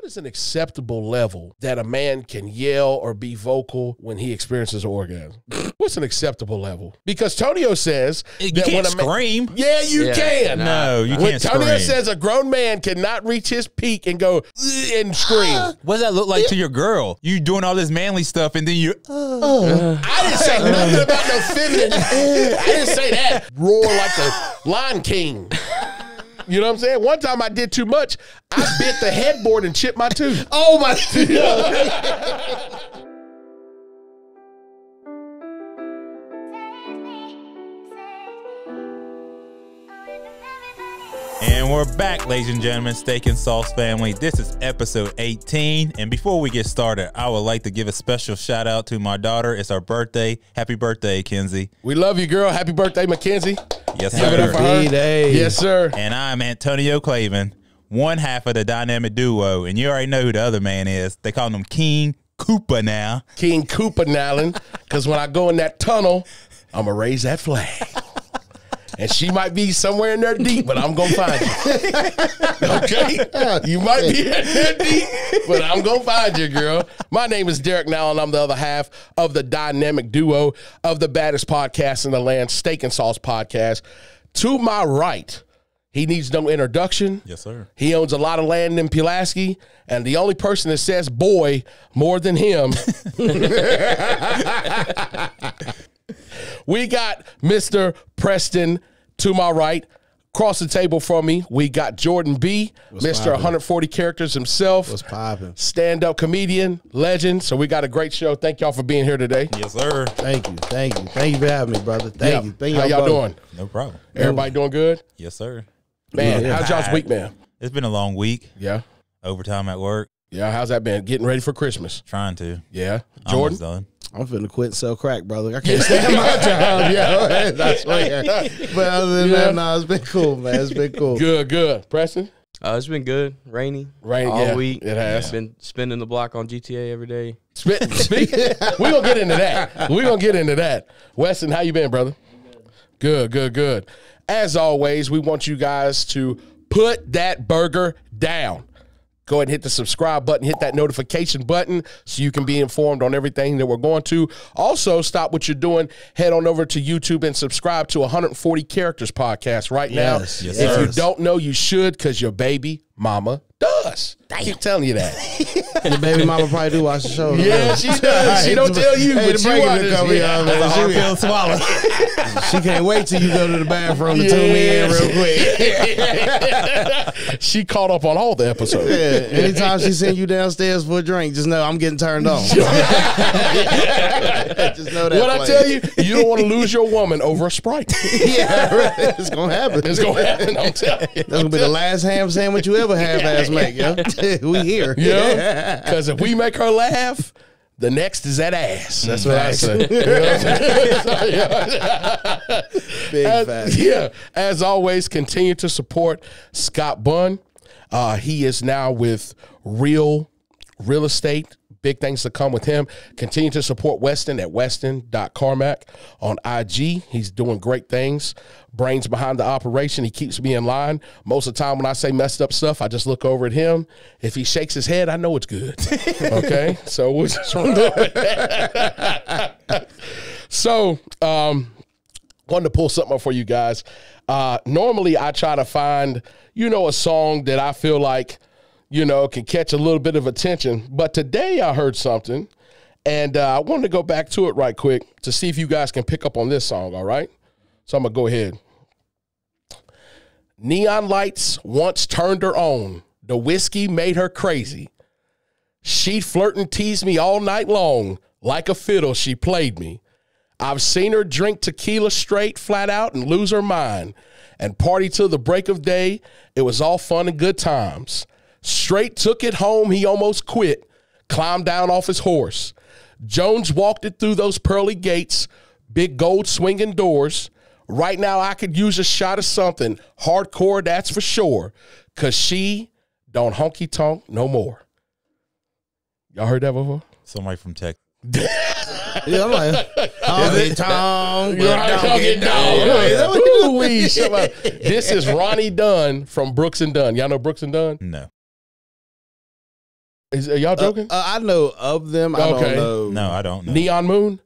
What is an acceptable level that a man can yell or be vocal when he experiences an orgasm? What's an acceptable level? Because Tonio says you that can't when a scream. Yeah, you can. No, you when can't Tonio scream. says a grown man cannot reach his peak and go and scream. What does that look like to your girl? You doing all this manly stuff and then you. I didn't say nothing about no feminine. I didn't say that. Roar like the Lion King. You know what I'm saying? One time I did too much. I bit the headboard and chipped my tooth. Oh my And we're back, ladies and gentlemen, Steak and Sauce family. This is episode 18. And before we get started, I would like to give a special shout out to my daughter. It's her birthday. Happy birthday, Kenzie. We love you, girl. Happy birthday, Mackenzie. Yes, Give it up sir. for her. Yes, sir. And I'm Antonio Clavin, one half of the dynamic duo. And you already know who the other man is. They call him King Cooper now. King Cooper Nowlin. Because when I go in that tunnel, I'm going to raise that flag. And she might be somewhere in there deep, but I'm going to find you. Okay? You might be in there deep, but I'm going to find you, girl. My name is Derek Nowlin. I'm the other half of the dynamic duo of the baddest podcast in the land, Steak and Sauce Podcast. To my right, he needs no introduction. Yes, sir. He owns a lot of land in Pulaski, and the only person that says boy more than him. We got Mr. Preston to my right. Across the table from me, we got Jordan B., Mr. 140 characters himself. What's poppin'? Stand-up comedian, legend. So we got a great show. Thank y'all for being here today. Yes, sir. Thank you. Thank you. Thank you for having me, brother. Thank you. Thank How y'all doing? No problem. Everybody doing good? Yes, sir. Man, Yeah. how's y'all's week, man? It's been a long week. Yeah. Overtime at work. Yeah, how's that been? Getting ready for Christmas. Trying to. Yeah. Almost Jordan? done. I'm finna quit and sell crack, brother. I can't stand my job, yo. That's right. But other than that, no, it's been cool, man. It's been cool. Good, good. Preston? It's been good. Rainy. Rainy, all yeah, week. it has. Been spinning the block on GTA every day. We're going to get into that. We're going to get into that. Weston, how you been, brother? Good, good, good. As always, we want you guys to put that burger down. Go ahead and hit the subscribe button, hit that notification button so you can be informed on everything that we're going to. Also, stop what you're doing. Head on over to YouTube and subscribe to 140 Characters Podcast right now. Yes, yes, If sir. you don't know, you should, because your baby mama does. I keep telling you that. And the baby mama probably do watch the show. Yeah, she does. She don't tell you, Hey, but the she breaking watches. to come Yeah. here, man. Hard pill to swallow. She can't wait till you go to the bathroom to tune me in real quick. She caught up on all the episodes. Yeah, anytime she send you downstairs for a drink, just know I'm getting turned on. Just know that. What I tell you, you don't want to lose your woman over a Sprite. Yeah, it's gonna happen. It's going to happen, I'm telling you. That's gonna be the last ham sandwich you ever half-ass make, yo. We here. Yeah, because if we make her laugh, the next is that ass. That's what I say. Big fact. Yeah. As always, continue to support Scott Bunn. He is now with Real Estate. Big things to come with him. Continue to support Weston at weston.carmack on IG. He's doing great things. Brains behind the operation. He keeps me in line. Most of the time when I say messed up stuff, I just look over at him. If he shakes his head, I know it's good. Okay? So we'll just run with that. So, wanted to pull something up for you guys. Normally, I try to find, a song that I feel like, can catch a little bit of attention. But today I heard something, and I wanted to go back to it right quick to see if you guys can pick up on this song, all right? So I'm going to go ahead. Neon lights once turned her on. The whiskey made her crazy. She'd flirt and tease me all night long. Like a fiddle, she played me. I've seen her drink tequila straight, flat out, and lose her mind. And party till the break of day. It was all fun and good times. Straight took it home, he almost quit. Climbed down off his horse. Jones walked it through those pearly gates. Big gold swinging doors. Right now I could use a shot of something. Hardcore, that's for sure. Because she don't honky-tonk no more. Y'all heard that before? Somebody from Texas. Yeah, I'm like, honky tonk, This is Ronnie Dunn from Brooks and Dunn. Y'all know Brooks and Dunn? No. Are y'all joking? I know of them. I Okay. don't know. No, I don't know. Neon Moon?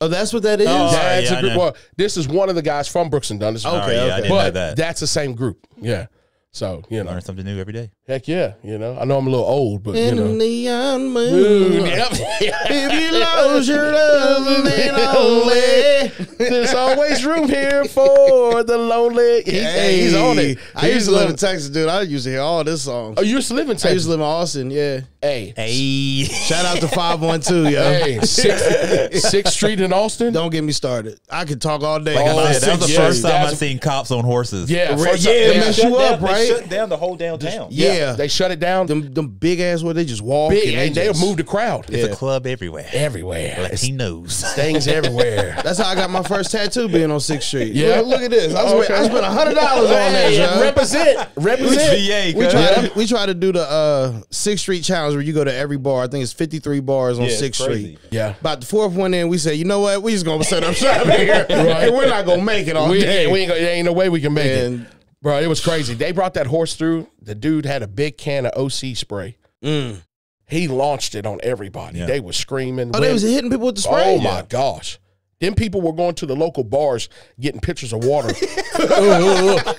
Oh, that's what that is? Oh, That's yeah, a I group. know. Well, this is one of the guys from Brooks and Dunn. This is- Oh, Okay, yeah, I okay. didn't know But that. that's the same group. Yeah. So, you know. Learn something new every day. Heck yeah. You know. I know I'm a little old, but, you In the know. neon moon. Yep. If you lose your love, then only. There's always room here for the lonely. He's on it. I used to live in on- Texas, dude. I used to hear all this song. Oh, you used to live in I used Texas? to live in Austin, yeah. Hey. Hey. Shout out to 512, yo. Hey, 6th Street in Austin? Don't get me started. I could talk all day. Like Oh, I said, that was the yeah, first time I that's- seen cops on horses. Yeah. Yeah, First they time- mess you up, right? They shut down the whole downtown. Yeah. They shut it down. Them big ass where they just walk Big, and and they'll just- move the crowd. It's a club everywhere. Everywhere. It's Latinos. things everywhere. That's how I got my first tattoo being on 6th Street. Yeah. Look at this. I Okay. spent $100 on that, Hey, yo. represent. Represent. VA, We tried to do the 6th Street challenge where you go to every bar. I think it's 53 bars on Yeah, it's 6th crazy. Street. Yeah. About the 4th one in, we said, you know what? We just gonna set up shop here. And we're not gonna make it all We day. there ain't no way we can make And- it. Bro, it was crazy. They brought that horse through. The dude had a big can of OC spray. He launched it on everybody. Yeah. They were screaming. Oh, they was hitting people with the spray. Oh, my gosh. Then people were going to the local bars getting pictures of water,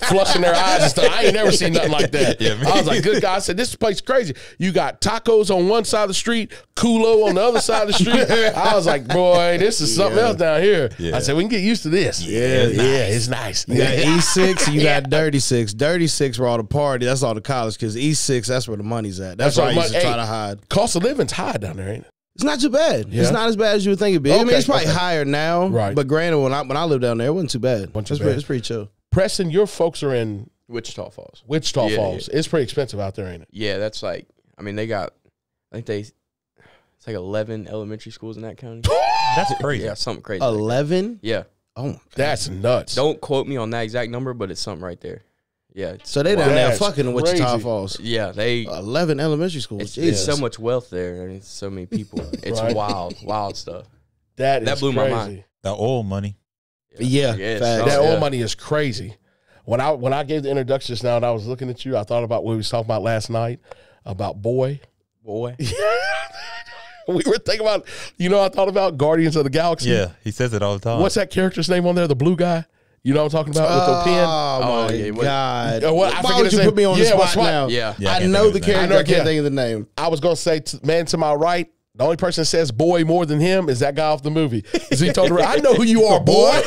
flushing their eyes and stuff. I ain't never seen nothing like that. Yeah, me I was like, good God. I said, this place crazy. You got tacos on one side of the street, Kulo on the other side of the street. I was like, boy, this is something else down here. Yeah. I said, we can get used to this. Yeah, It's nice. You got E6, you got Dirty Six. Dirty Six were all the party. That's all the college kids. E6, that's where the money's at. That's why I used to try to hide. Cost of living's high down there, ain't it? It's not too bad. Yeah. It's not as bad as you would think it'd be. I mean, Okay, it's probably okay. higher now. Right. But granted, when I lived down there, it wasn't too bad. Wasn't too It's bad. pretty chill. Preston, your folks are in Wichita Falls. Wichita Yeah, Falls. It's pretty expensive out there, ain't it? Yeah, that's like, I mean, it's like 11 elementary schools in that county. That's crazy. Yeah, something crazy. like that. 11? Yeah. Oh, my God. That's nuts. Don't quote me on that exact number, but it's something right there. Yeah. So they down there That's fucking in Wichita crazy. Falls. Yeah, they. 11 elementary schools. It's Jesus. so much wealth there. I mean, so many people. It's Right. wild stuff. That That is blew my crazy. mind. The oil money. Yeah, it's facts. something. That oil Yeah. money is crazy. When I gave the introduction just now and I was looking at you, I thought about what we was talking about last night about Boy. Boy. We were thinking about, I thought about Guardians of the Galaxy. Yeah, he says it all the time. What's that character's name on there? The blue guy? You know what I'm talking about with the pen? Oh, Oh, my yeah, what- God. What? I Why forget would his you name. put me on the Yeah, what's spot what? now? Yeah. Yeah, I I can't know think the of his name. character. I I can't know, think of the name. I was going to say, man to my right, the only person that says boy more than him is that guy off the movie. Is he told her, I know who you are, boy.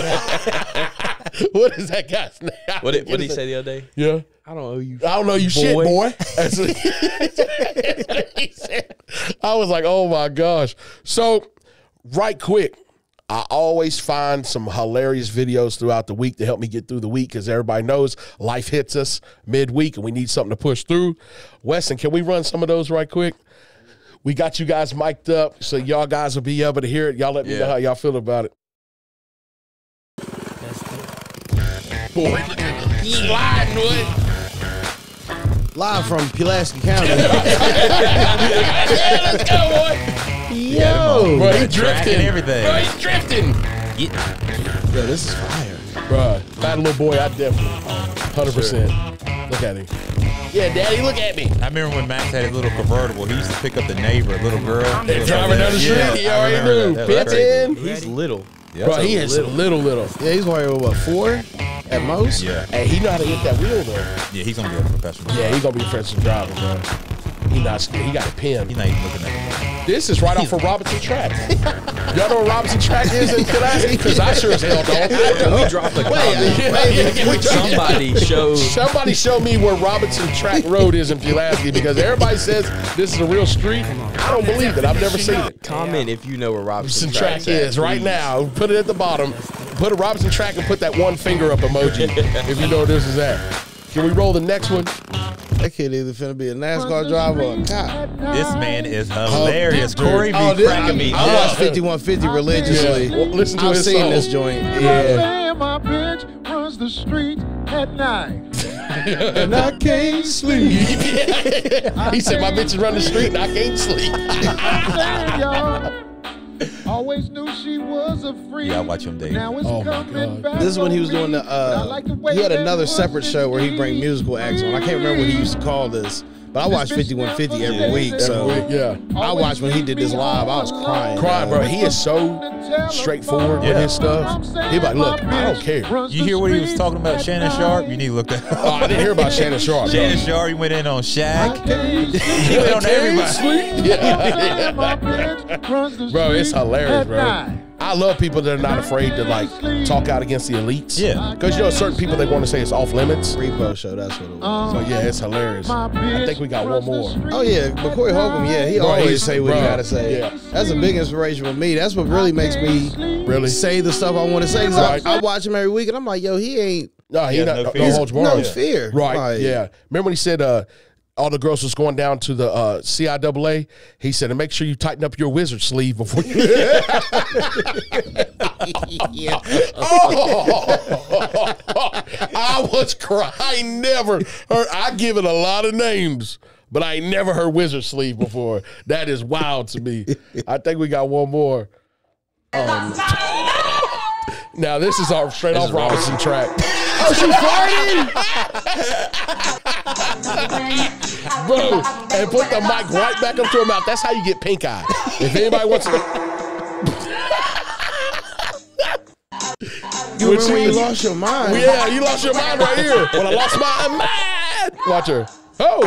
What is that guy's name? What did he say the other day? Yeah. I don't know you. I don't know you shit, boy. That's what he said. I was like, oh my gosh. So, right quick, I always find some hilarious videos throughout the week to help me get through the week because everybody knows life hits us midweek and we need something to push through. Weston, can we run some of those right quick? We got you guys mic'd up, so y'all guys will be able to hear it. Y'all let me know how y'all feel about it. Boy, look at me. Sliding with. Live from Pulaski County. Yeah, let's go, boy. Yo. Bro, he Track drifting. and everything. Bro, he's drifting. Yo, this is fire. Bro, fat little boy, I definitely 100%. Look at him. Yeah, Daddy, look at me. I remember when Max had his little convertible. He used to pick up the neighbor, a little girl. Driving down the street, he I already remember knew. that. That was crazy. Pitching. He's little. Yeah. Bro, he is little. Yeah, he's wearing, what, 4 at most? Yeah, Hey, he know how to hit that wheel, though. yeah, he's gonna be a professional. Yeah, he gonna be a professional driver, bro. He not scared. He got a pen. He's not even looking at This is right off of Robinson Track. Y'all know what Robinson Track is in Pulaski? Because I sure as hell don't. Can we drop a comment? Somebody show me where Robinson Track Road is in Pulaski because everybody says this is a real street. I don't believe it. I've never seen it. Comment if you know where Robinson Robinson Track Track's at, is right please. now. Put it at the bottom. Put a Robinson Track and put that one finger up emoji if you know where this is at. Can we roll the next one? That kid either finna be a NASCAR driver or a cop. This man is hilarious. Corey be cracking me I up. watch 5150 religiously. Yeah. Well, listen to I've his seen song. this joint. Yeah. My bitch runs the street at night. And I can't sleep. He said, my bitches run the street and I can't sleep. Damn, y'all. Always knew she was a freak. Yeah, I watch him daily. Now it's Oh, my coming God. back This is when he was doing on me. I like the, way he had that another pussy separate show where he bring deep. musical acts on. I can't remember what he used to call this. But I watch 5150 every week, so I watched when he did this live. I was crying. Bro. He is so straightforward with his stuff. He like, look, I don't care. You hear what he was talking about, Shannon Sharp? You need to look that up. Oh, I didn't hear about Shannon Sharp. Shannon Sharp, he went in on Shaq. He went on everybody. Yeah. Bro, it's hilarious, bro. I love people that are not afraid to like talk out against the elites. Yeah. Because you know certain people they want to say it's off limits. Repo show, that's what it was. So yeah, it's hilarious. I think we got one more. Oh yeah, but Corey Holcomb, he always say what he gotta say. Yeah. That's a big inspiration for me. That's what really makes me Really say the stuff I want to say. 'Cause Right. I watch him every week, and I'm like, yo, he ain't No, he not no no fear. holds barred. no fear. Right. Like, Yeah. Remember when he said all the girls was going down to the CIAA? He said, and make sure you tighten up your wizard sleeve before you. yeah. I was crying. I never heard. I give it a lot of names, but I ain't never heard wizard sleeve before. That is wild to me. I think we got one more. Now this is our straight off Robinson track. Oh, she farting? Bro, and put the mic right back up to her mouth. That's how you get pink eye. If anybody wants to. You remember when you lost your mind? Yeah, you lost your mind right here. When I lost my mind. Watch her. Oh.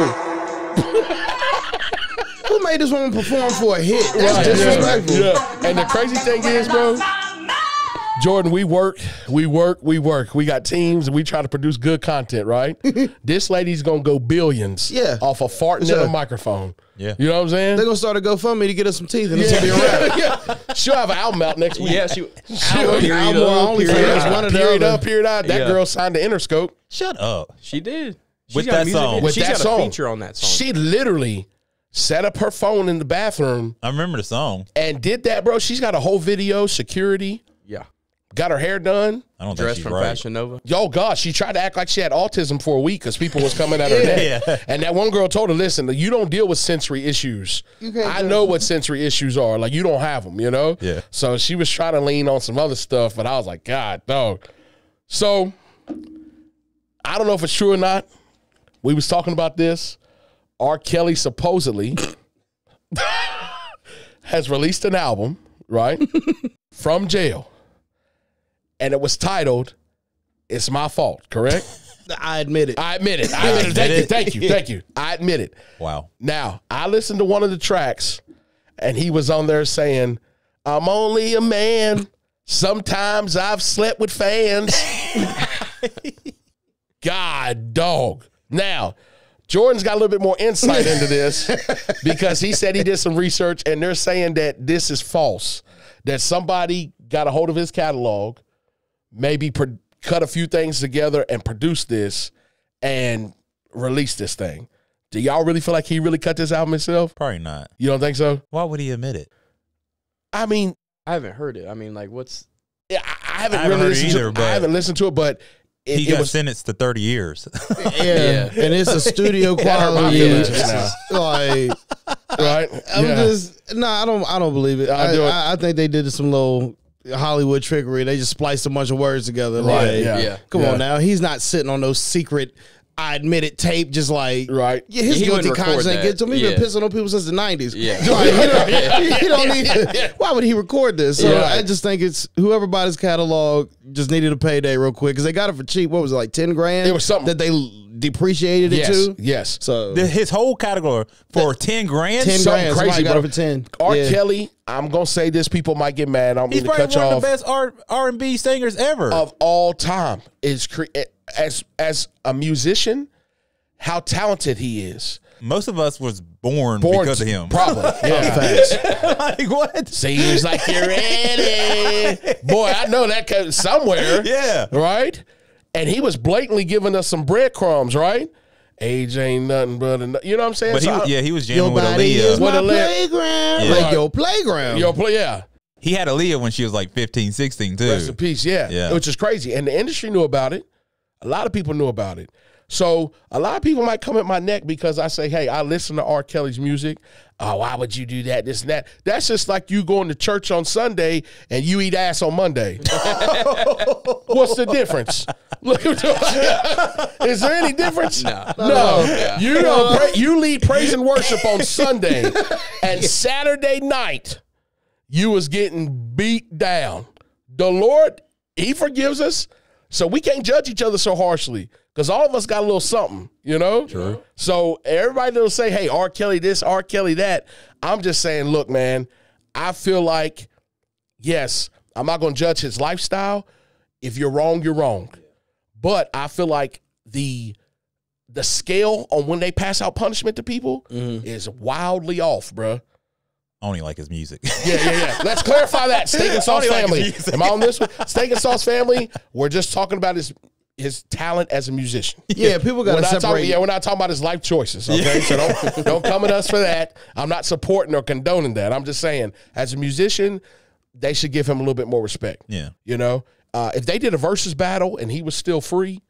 Who made this woman perform for a hit? That's Right, disrespectful. Yeah. And the crazy thing is, bro, Jordan, we work. We got teams and we try to produce good content, right? This lady's gonna go billions off of farting in a microphone. Yeah. You know what I'm saying? They're gonna start a GoFundMe to get us some teeth, and it's gonna be a wrap. Yeah. She'll have an album out next week. Yeah, She'll Album or OnlyFans, one or the period other. up, period out. That girl signed to Interscope. Shut up. She did. With that song. With She's that got song. a feature on that song. She literally set up her phone in the bathroom I remember the song. and did that, bro. She's got a whole video, security, Yeah. got her hair done. I don't think Dressed she's from right. Fashion Nova. Yo, God, she tried to act like she had autism for a week because people was coming at her neck. Yeah. And that one girl told her, listen, you don't deal with sensory issues. I know what sensory issues are. Like, you don't have them, you know? Yeah. So she was trying to lean on some other stuff, but I was like, God, dog. So, I don't know if it's true or not. We was talking about this. R. Kelly supposedly has released an album, right? From jail. And it was titled, It's My Fault, correct? I admit it. I admit it. I admit it. Thank you. I admit it. Wow. Now, I listened to one of the tracks, and he was on there saying, I'm only a man. Sometimes I've slept with fans. God, dog. Now, Jordan's got a little bit more insight into this because he said he did some research, and they're saying that this is false, that somebody got a hold of his catalog, maybe cut a few things together and produced this and released this thing. Do y'all really feel like he really cut this album himself? Probably not. You don't think so? Why would he admit it? I mean, I haven't heard it. I mean, like, what's... I haven't I really haven't heard listened it either, to it. but I haven't listened to it, but He it got was sentenced to 30 years. Yeah, and it's a studio That hurt my quality. feelings just now. Like, right. I'm Yeah. just I don't believe it. I do it. I think they did some little Hollywood trickery. They just spliced a bunch of words together. Like, yeah. come Yeah. on now, he's not sitting on those secret. I admit it. Tape just like Right. Yeah, his He guilty wouldn't record conscience ain't that. get to him. He's been Yeah. pissing on people since the 90s. Yeah. Like, you don't need to. Why would he record this? So Yeah. I just think it's whoever bought his catalog just needed a payday real quick because they got it for cheap. What was it, like 10 grand? It was something. that they depreciated it Yes. to. Yes. So His whole category for 10 grand? 10 something grand. crazy, Somebody got bro. it for 10. R. Yeah. Kelly, I'm gonna say this. People might get mad. I don't He's mean to probably cut you one of off. the best R&B singers ever. Of all time is as a musician, how talented he is. Most of us was born because of him. Probably. Yeah. Like, what? Seems like you're ready. Boy, I know that comes somewhere. Yeah. Right? And he was blatantly giving us some breadcrumbs, right? Age ain't nothing but you know what I'm saying? But So he was Your jamming with body is Aaliyah. my With Aaliyah. playground. Yeah. Like your playground. Yo, play, yeah. He had Aaliyah when she was like 15, 16 too. Rest in peace, yeah. Yeah. Which is crazy. And the industry knew about it. A lot of people knew about it. So a lot of people might come at my neck because I say, hey, I listen to R. Kelly's music. Oh, why would you do that, this and that? That's just like you going to church on Sunday and you eat ass on Monday. What's the difference? Look, is there any difference? No. Yeah. You lead praise and worship on Sunday, and Saturday night, you was getting beat down. The Lord, he forgives us, so we can't judge each other so harshly because all of us got a little something, you know? True. So everybody that'll say, hey, R. Kelly this, R. Kelly that, I'm just saying, look, man, I feel like, yes, I'm not going to judge his lifestyle. If you're wrong, you're wrong. But I feel like the scale on when they pass out punishment to people is wildly off, bruh. I only like his music. Yeah. Let's clarify that. Steak and Sauce family. Am I on this one? Steak and Sauce family, we're just talking about his talent as a musician. Yeah, people got to separate. We're not talking about his life choices, okay? So don't come at us for that. I'm not supporting or condoning that. I'm just saying, as a musician, they should give him a little bit more respect. Yeah. You know? If they did a versus battle and he was still free,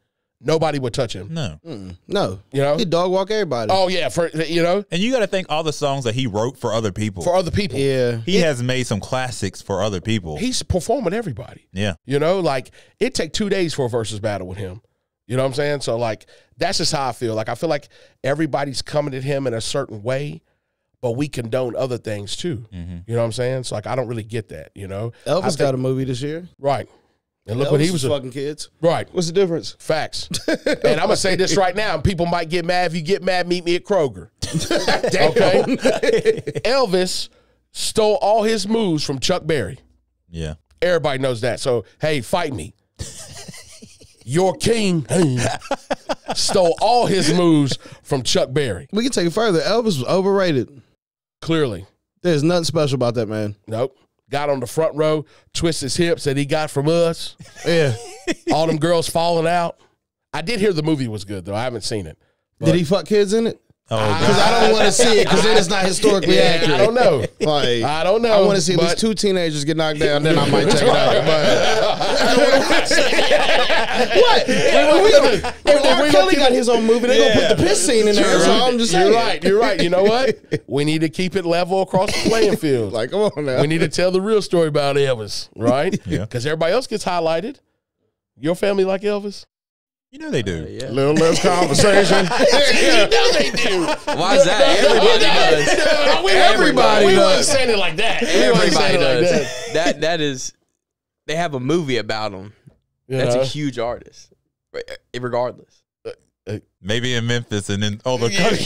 nobody would touch him. No. No. You know? He dog walk everybody. Oh, yeah. You know? And you got to think all the songs that he wrote for other people. Yeah. He has made some classics for other people. He's performing everybody. Yeah. You know, like, it take 2 days for a versus battle with him. You know what I'm saying? So, like, that's just how I feel. Like, I feel like everybody's coming at him in a certain way, but we condone other things, too. You know what I'm saying? So, like, I don't really get that, you know? Elvis got a movie this year. Right. And look what he was fucking kids. Right. What's the difference? Facts. And I'm going to say this right now, and people might get mad. If you get mad, meet me at Kroger. Okay? Elvis stole all his moves from Chuck Berry. Yeah. Everybody knows that. So, hey, fight me. Your king stole all his moves from Chuck Berry. We can take it further. Elvis was overrated. Clearly. There's nothing special about that man. Nope. Got on the front row, twist his hips that he got from us. Yeah. All them girls falling out. I did hear the movie was good, though. I haven't seen it. Did he fuck kids in it? Oh, Because I don't want to see it because then it's not historically accurate. I don't know. Like, I don't know. I want to see at least 2 teenagers get knocked down, then I might check it out. What? If R. Kelly got his own movie, they're going to put the piss scene in there. So I'm just saying. You're right. You know what? We need to keep it level across the playing field. Like, come on now. We need to tell the real story about Elvis, right? Yeah. Because everybody else gets highlighted. Your family like Elvis? You know they do. Yeah. A little less conversation. You know they do. Why is that? Everybody does. We wasn't saying it like that. Everybody does. That is. They have a movie about him. That's a huge artist, regardless. Maybe in Memphis and in all the country.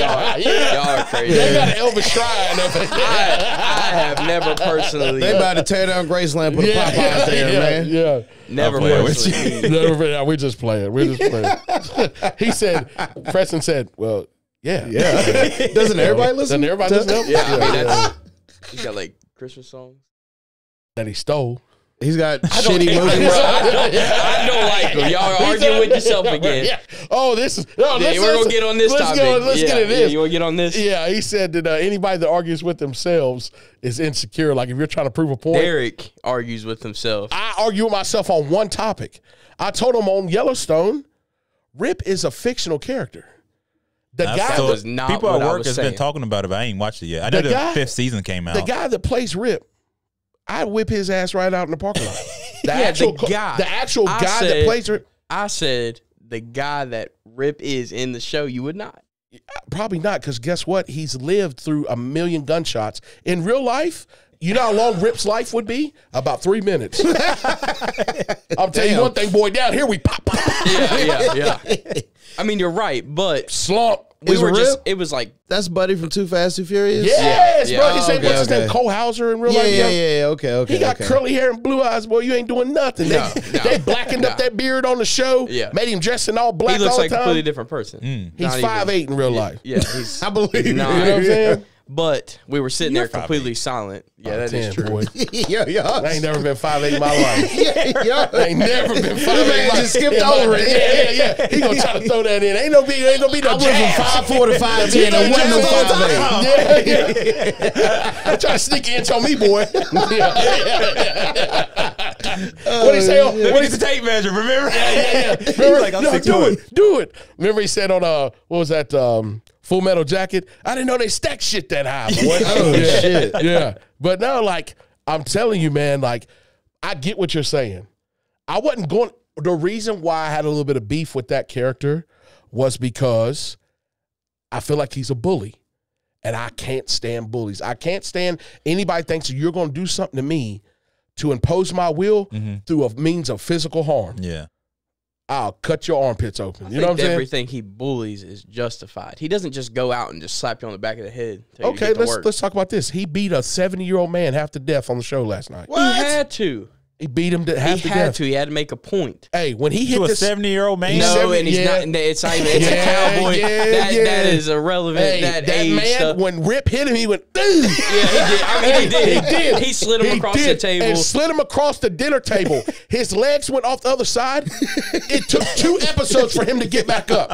Y'all are crazy. They got an Elvis shrine up there. I have never personally. They about to tear down Graceland, put a Popeyes there, man. Yeah. Never playing with personally. We just playing. We're just playing. He said, Preston said, well, yeah. Doesn't everybody listen? Doesn't everybody listen to Elvis? Yeah, I mean, that's, he's got like Christmas songs. That he stole. He's got shitty movies. I don't like him. Y'all are arguing with yourself again. Yeah. Oh, this is. No, Yeah, we're going to get on this topic. Let's get into this. You want to get on this? Yeah, he said that anybody that argues with themselves is insecure. Like if you're trying to prove a point. Derek argues with himself. I argue with myself on one topic. I told him on Yellowstone, Rip is a fictional character. The guy that was not people what at I work was has saying. been talking about it, but I ain't watched it yet. I know the 5th season came out. The guy that plays Rip, I'd whip his ass right out in the parking lot. The actual guy that plays Rip. I said the guy that Rip is in the show, you would not. Probably not, because guess what? He's lived through 1 million gunshots. In real life, you know how long Rip's life would be? About 3 minutes. I'll tell you one thing, boy. Down here, we pop. Yeah. I mean, you're right, but Slump. It was like. That's Buddy from Too Fast, Too Furious? Yes, Yeah. bro. His name, Okay, what's his name? okay. Cole Hauser in real life? Yeah. Okay. He got curly hair and blue eyes, boy. You ain't doing nothing. They blackened up that beard on the show. Yeah. Made him dress in all black He looks all the like a time. completely different person. He's 5'8" in real life. Yeah, he's. I believe he's you. not. You know what I'm saying? But we were sitting You're there completely silent. Yeah, that 10, is true. boy. Yeah. I ain't never been 5'8" in my life. Yeah. I ain't never been 5'8" in my life. Just skipped over it. Yeah. He gonna try to throw that in. Ain't gonna be no jab. From 5'4" to 5'10", and wasn't no 5'8". Yeah. Try to sneak inch on me, boy. What he say? Let me get the tape measure. Remember? Yeah. He's Remember? like, I'm No, 6'1". do it. Remember he said on what was that? Full Metal Jacket. I didn't know they stack shit that high. Boy. Shit. Yeah. But no, like I'm telling you, man. Like I get what you're saying. I wasn't going. The reason why I had a little bit of beef with that character was because I feel like he's a bully. And I can't stand bullies. I can't stand anybody thinks you're going to do something to me to impose my will through a means of physical harm. Yeah. I'll cut your armpits open. You I know what I'm think saying? everything he bullies is justified. He doesn't just go out and just slap you on the back of the head. Tell you to Okay, get to work. let's talk about this. He beat a 70-year-old man half to death on the show last night. He had to. He beat him to half He to had death. to. He had to make a point. Hey, when he hit To a this 70-year-old man? He's No, 70, and he's yeah. not. It's not even. It's Yeah, a cowboy. yeah. That is irrelevant. Hey, that that age man, stuff. when Rip hit him, he went, "Ugh." Yeah, he did. I mean, he did. He did. He slid him He across did, the table. and slid him across the dinner table. His legs went off the other side. It took 2 episodes for him to get back up.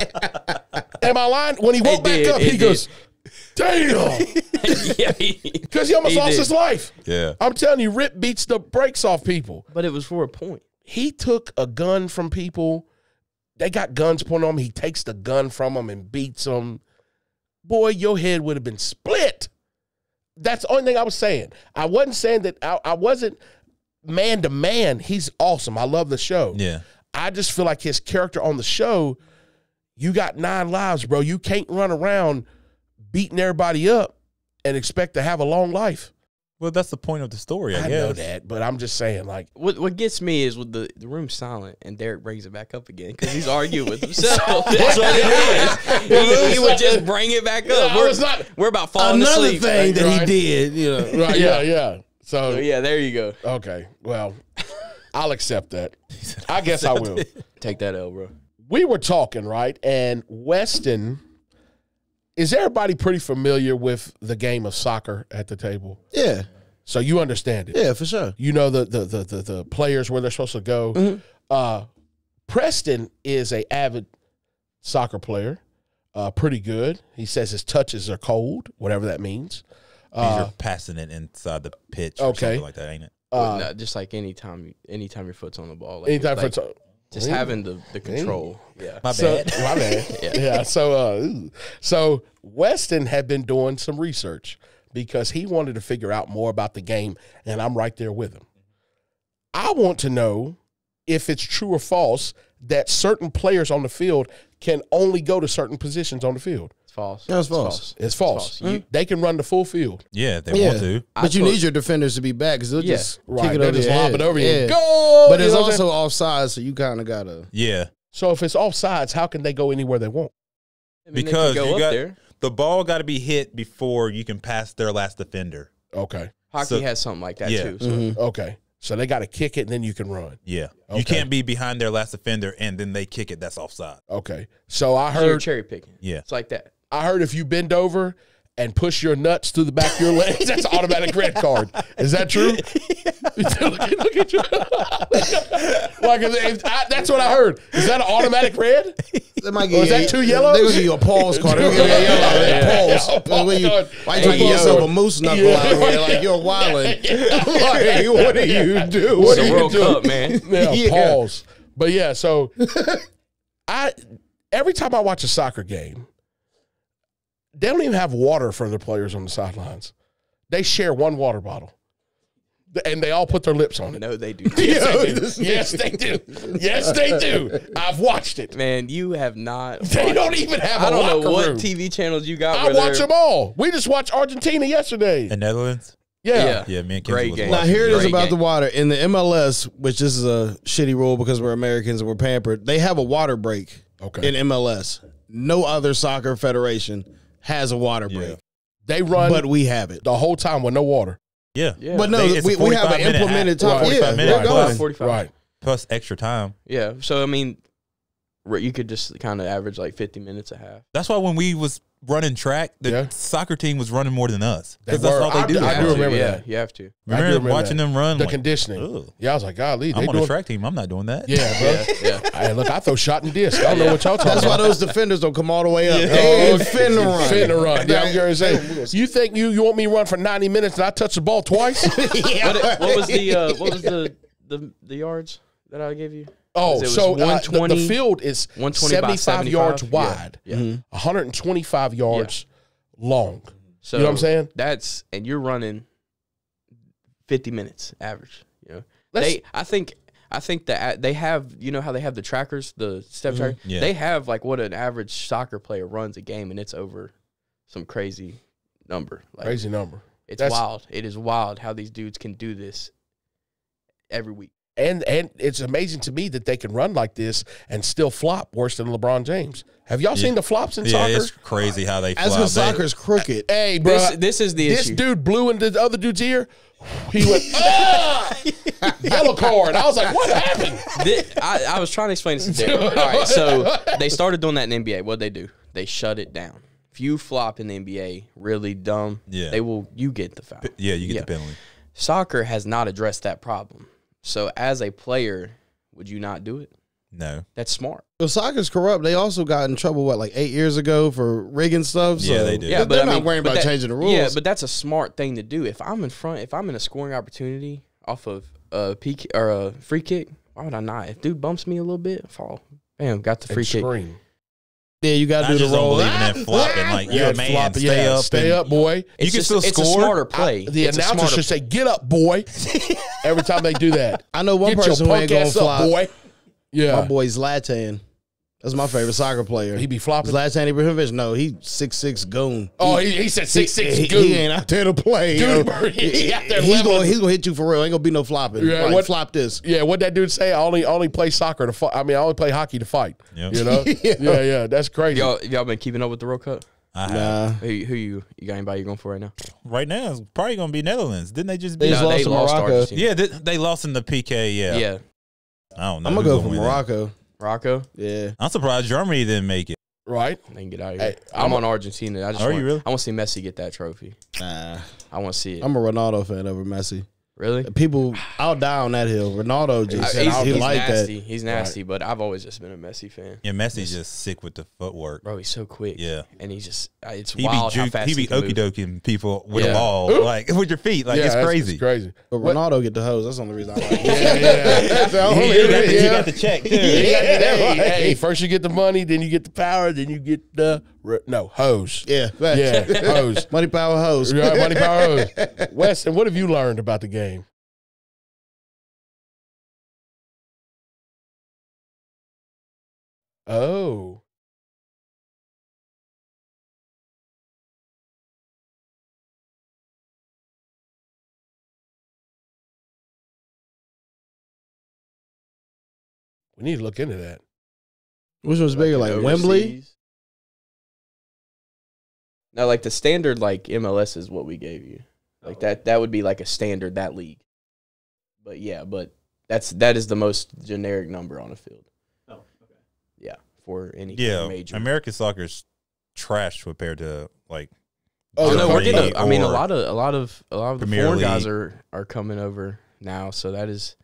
Am I lying? When he woke back did, up, it he did. goes, "Damn," Yeah, because he almost He lost did. his life. Yeah. I'm telling you, Rip beats the brakes off people. but it was for a point. He took a gun from people. They got guns pointed on him. He takes the gun from them and beats them. Boy, your head would have been split. That's the only thing I was saying. I wasn't saying that I wasn't man to man. He's awesome. I love the show. Yeah. I just feel like his character on the show, you got 9 lives, bro. You can't run around beating everybody up and expect to have a long life. Well, that's the point of the story, I I guess. know that, but I'm just saying, like, What gets me is with the room's silent and Derek brings it back up again because he's arguing with himself. That's what it is. He would just bring it back up. We're about falling Another asleep. thing that Right. he did, you know. right, yeah. So, yeah, there you go. Okay, well, I'll accept that. I guess I will. Take that L, bro. We were talking, right? And Weston, is everybody pretty familiar with the game of soccer at the table? Yeah. So you understand it. Yeah, for sure. You know the players where they're supposed to go. Mm-hmm. Preston is a avid soccer player, pretty good. He says his touches are cold, whatever that means. You're passing it inside the pitch or Okay. something like that, ain't it? No, just like anytime your foot's on the ball. Like, Anytime like, for just having the control. Yeah. My So, bad. my bad. Yeah. So Weston had been doing some research because he wanted to figure out more about the game, and I'm right there with him. I want to know if it's true or false that certain players on the field can only go to certain positions on the field. It's false. That's false. It's false. false. They can run the full field. Yeah, they want to. But you thought- need your defenders to be back because they'll Yeah. just Right. kick it They'll over just your lob head. it over you. Yeah. Go! But it's You know what I'm also offside, so you kind of got to. Yeah. So if it's offsides, how can they go anywhere they want? I mean, they Because could go you up got there. the ball got to be hit before you can pass their last defender. Okay. Hockey So- has something like that Yeah. too. So Okay. So they got to kick it, and then you can run. Yeah. Okay. You can't be behind their last defender and then they kick it. That's offside. Okay. So I you're heard cherry picking. Yeah. It's like that. if you bend over and push your nuts through the back of your legs, that's an automatic red card. Is that true? Look at you. That's what I heard. Is that an automatic red? They might Or is that 2 yellows? They're going to give you a pause card. They're going to give you a yellow. Pause. Why you trying to get yourself a moose knuckle out here like you're wilding? Like, what do you do? What It's do a you World do? Cup, man. Yeah, Yeah. pause. But yeah, so every time I watch a soccer game, they don't even have water for their players on the sidelines. They share one water bottle. And they all put their lips on it. No, they do. Yes, they do. Yes, they do. I've watched it. Man, you have not. They don't even have I a don't know locker what room. TV channels you got. I where watch they're- them all. We just watched Argentina yesterday. The Netherlands? Yeah. Yeah, me and Kenzie Great was game. Now, watching. here it is Great about game. the water. In the MLS, which this is a shitty rule because we're Americans and we're pampered, they have a water break Okay. in MLS. No other soccer federation has a water break. They run But we have it. the whole time with no water. Yeah. Yeah. But no, It's a we have 45 an minute implemented half. time. 45 Yeah, minute we're half. going. 45. Right. Plus extra time. Yeah. So I mean, you could just kind of average like 50 minutes a half. That's why when we was running track, the Yeah. soccer team was running more than us. They Because that's were. all they do. I You do have to, remember yeah, that. you have to. I do Remember remember watching that. them run? The like, conditioning. ugh. Yeah, I was like, golly, I'm they on doing the track team. I'm not doing that. Yeah, bro. Yeah. Hey, look, I throw shot and disc. I don't know what y'all talking That's why about. those defenders don't come all the way up. Oh, They ain't finna run. Finna run. Yeah, I'm going to say, you think you want me to run for 90 minutes and I touch the ball twice? What was the the yards that I gave you? Oh, so 120, the field is 75 yards wide, Yeah. 125 yards long. So you know what I'm saying? That's and you're running 50 minutes average. You know, Let's- I think that they have, you know how they have the trackers, the step tracker. Yeah. They have like what an average soccer player runs a game, and it's over some crazy number. Like, Crazy number. It's wild. It is wild how these dudes can do this every week. And it's amazing to me that they can run like this and still flop worse than LeBron James. Have y'all seen the flops in soccer? it's crazy how they That's flop. when soccer's crooked. Hey, bro. This is the This issue. dude blew into the other dude's ear. He went, yellow card. I was like, what happened? I was trying to explain this to Derek. All right, so they started doing that in the NBA. What'd they do? They shut it down. If you flop in the NBA, really dumb, you get the foul. Yeah, you get the penalty. Soccer has not addressed that problem. So as a player, would you not do it? No. That's smart. Well, soccer's corrupt. They also got in trouble, like 8 years ago for rigging stuff? So Yeah, they did. Yeah, they're not worrying about changing the rules. Yeah, but that's a smart thing to do. If I'm in a scoring opportunity off of a PK or a free kick, why would I not? If dude bumps me a little bit, fall. Bam, got the free kick. Scream. Yeah, you got to I do just the don't roll. believe in that flopping. Like, you're a man. Stay up, boy. You can still It's score. a smarter play. The It's a announcer smarter should say, get up, boy, every time they do that. I know one Get person your who ain't punk going to ass up, flop. boy. Yeah. My boy Zlatan. That's my favorite soccer player. He be flopping. Zlatan Ibrahimovic? No, he 6'6" goon. Oh, he said 6'6" goon. He ain't out there to play. Dude, he out there he's leveling. gonna hit you for real. Ain't gonna be no flopping. Yeah, Like, what- flop this. Yeah, what that dude say? I only play soccer to fight. I mean, I only play hockey to fight. Yep. You know? yeah, that's crazy. Y'all been keeping up with the World Cup? I have. Nah. Who you got anybody you going for right now? Right now, it's probably going to be Netherlands. Didn't they just They beat? just lost to Morocco. Argentina. Yeah, they lost in the PK. Yeah. Yeah. I don't know. I'm who's gonna go for win that. Morocco. Morocco? Yeah. I'm surprised Germany didn't make it. Right? They can get out of Hey, here. I'm on Argentina. I just Are want, you really? I want to see Messi get that trophy. Nah. I want to see it. I'm a Ronaldo fan over Messi. Really? People, I'll die on that hill. Ronaldo just said he he's like nasty. that. He's nasty, but I've always just been a Messi fan. Yeah, Messi's just sick with the footwork. Bro, he's so quick. Yeah. And he's just, it's He wild how be fast he be can okie move. doking people with Yeah. a ball, like with your feet. Like, yeah, it's that's- crazy. It's crazy. But Ronaldo get the hose. That's the only reason I like him. Yeah. That's the only He got, reason. he got the check too. Hey, first you get the money, then you get the power, then you get the hose. Yeah. Yeah, hose. Money, power, hose. Right, money, power, hose. Weston, what have you learned about the game? Oh. We need to look into that. Which one's bigger, like Wembley? Overseas. No, like the standard, like MLS is what we gave you. Like that would be like a standard, that league. But yeah, that is the most generic number on a field. Oh, okay. Yeah, for any kind Yeah, of major. American soccer's trash compared to like. Oh, no, we're Germany getting. I mean, a or- lot of the Premier foreign guys League. are coming over now. So that's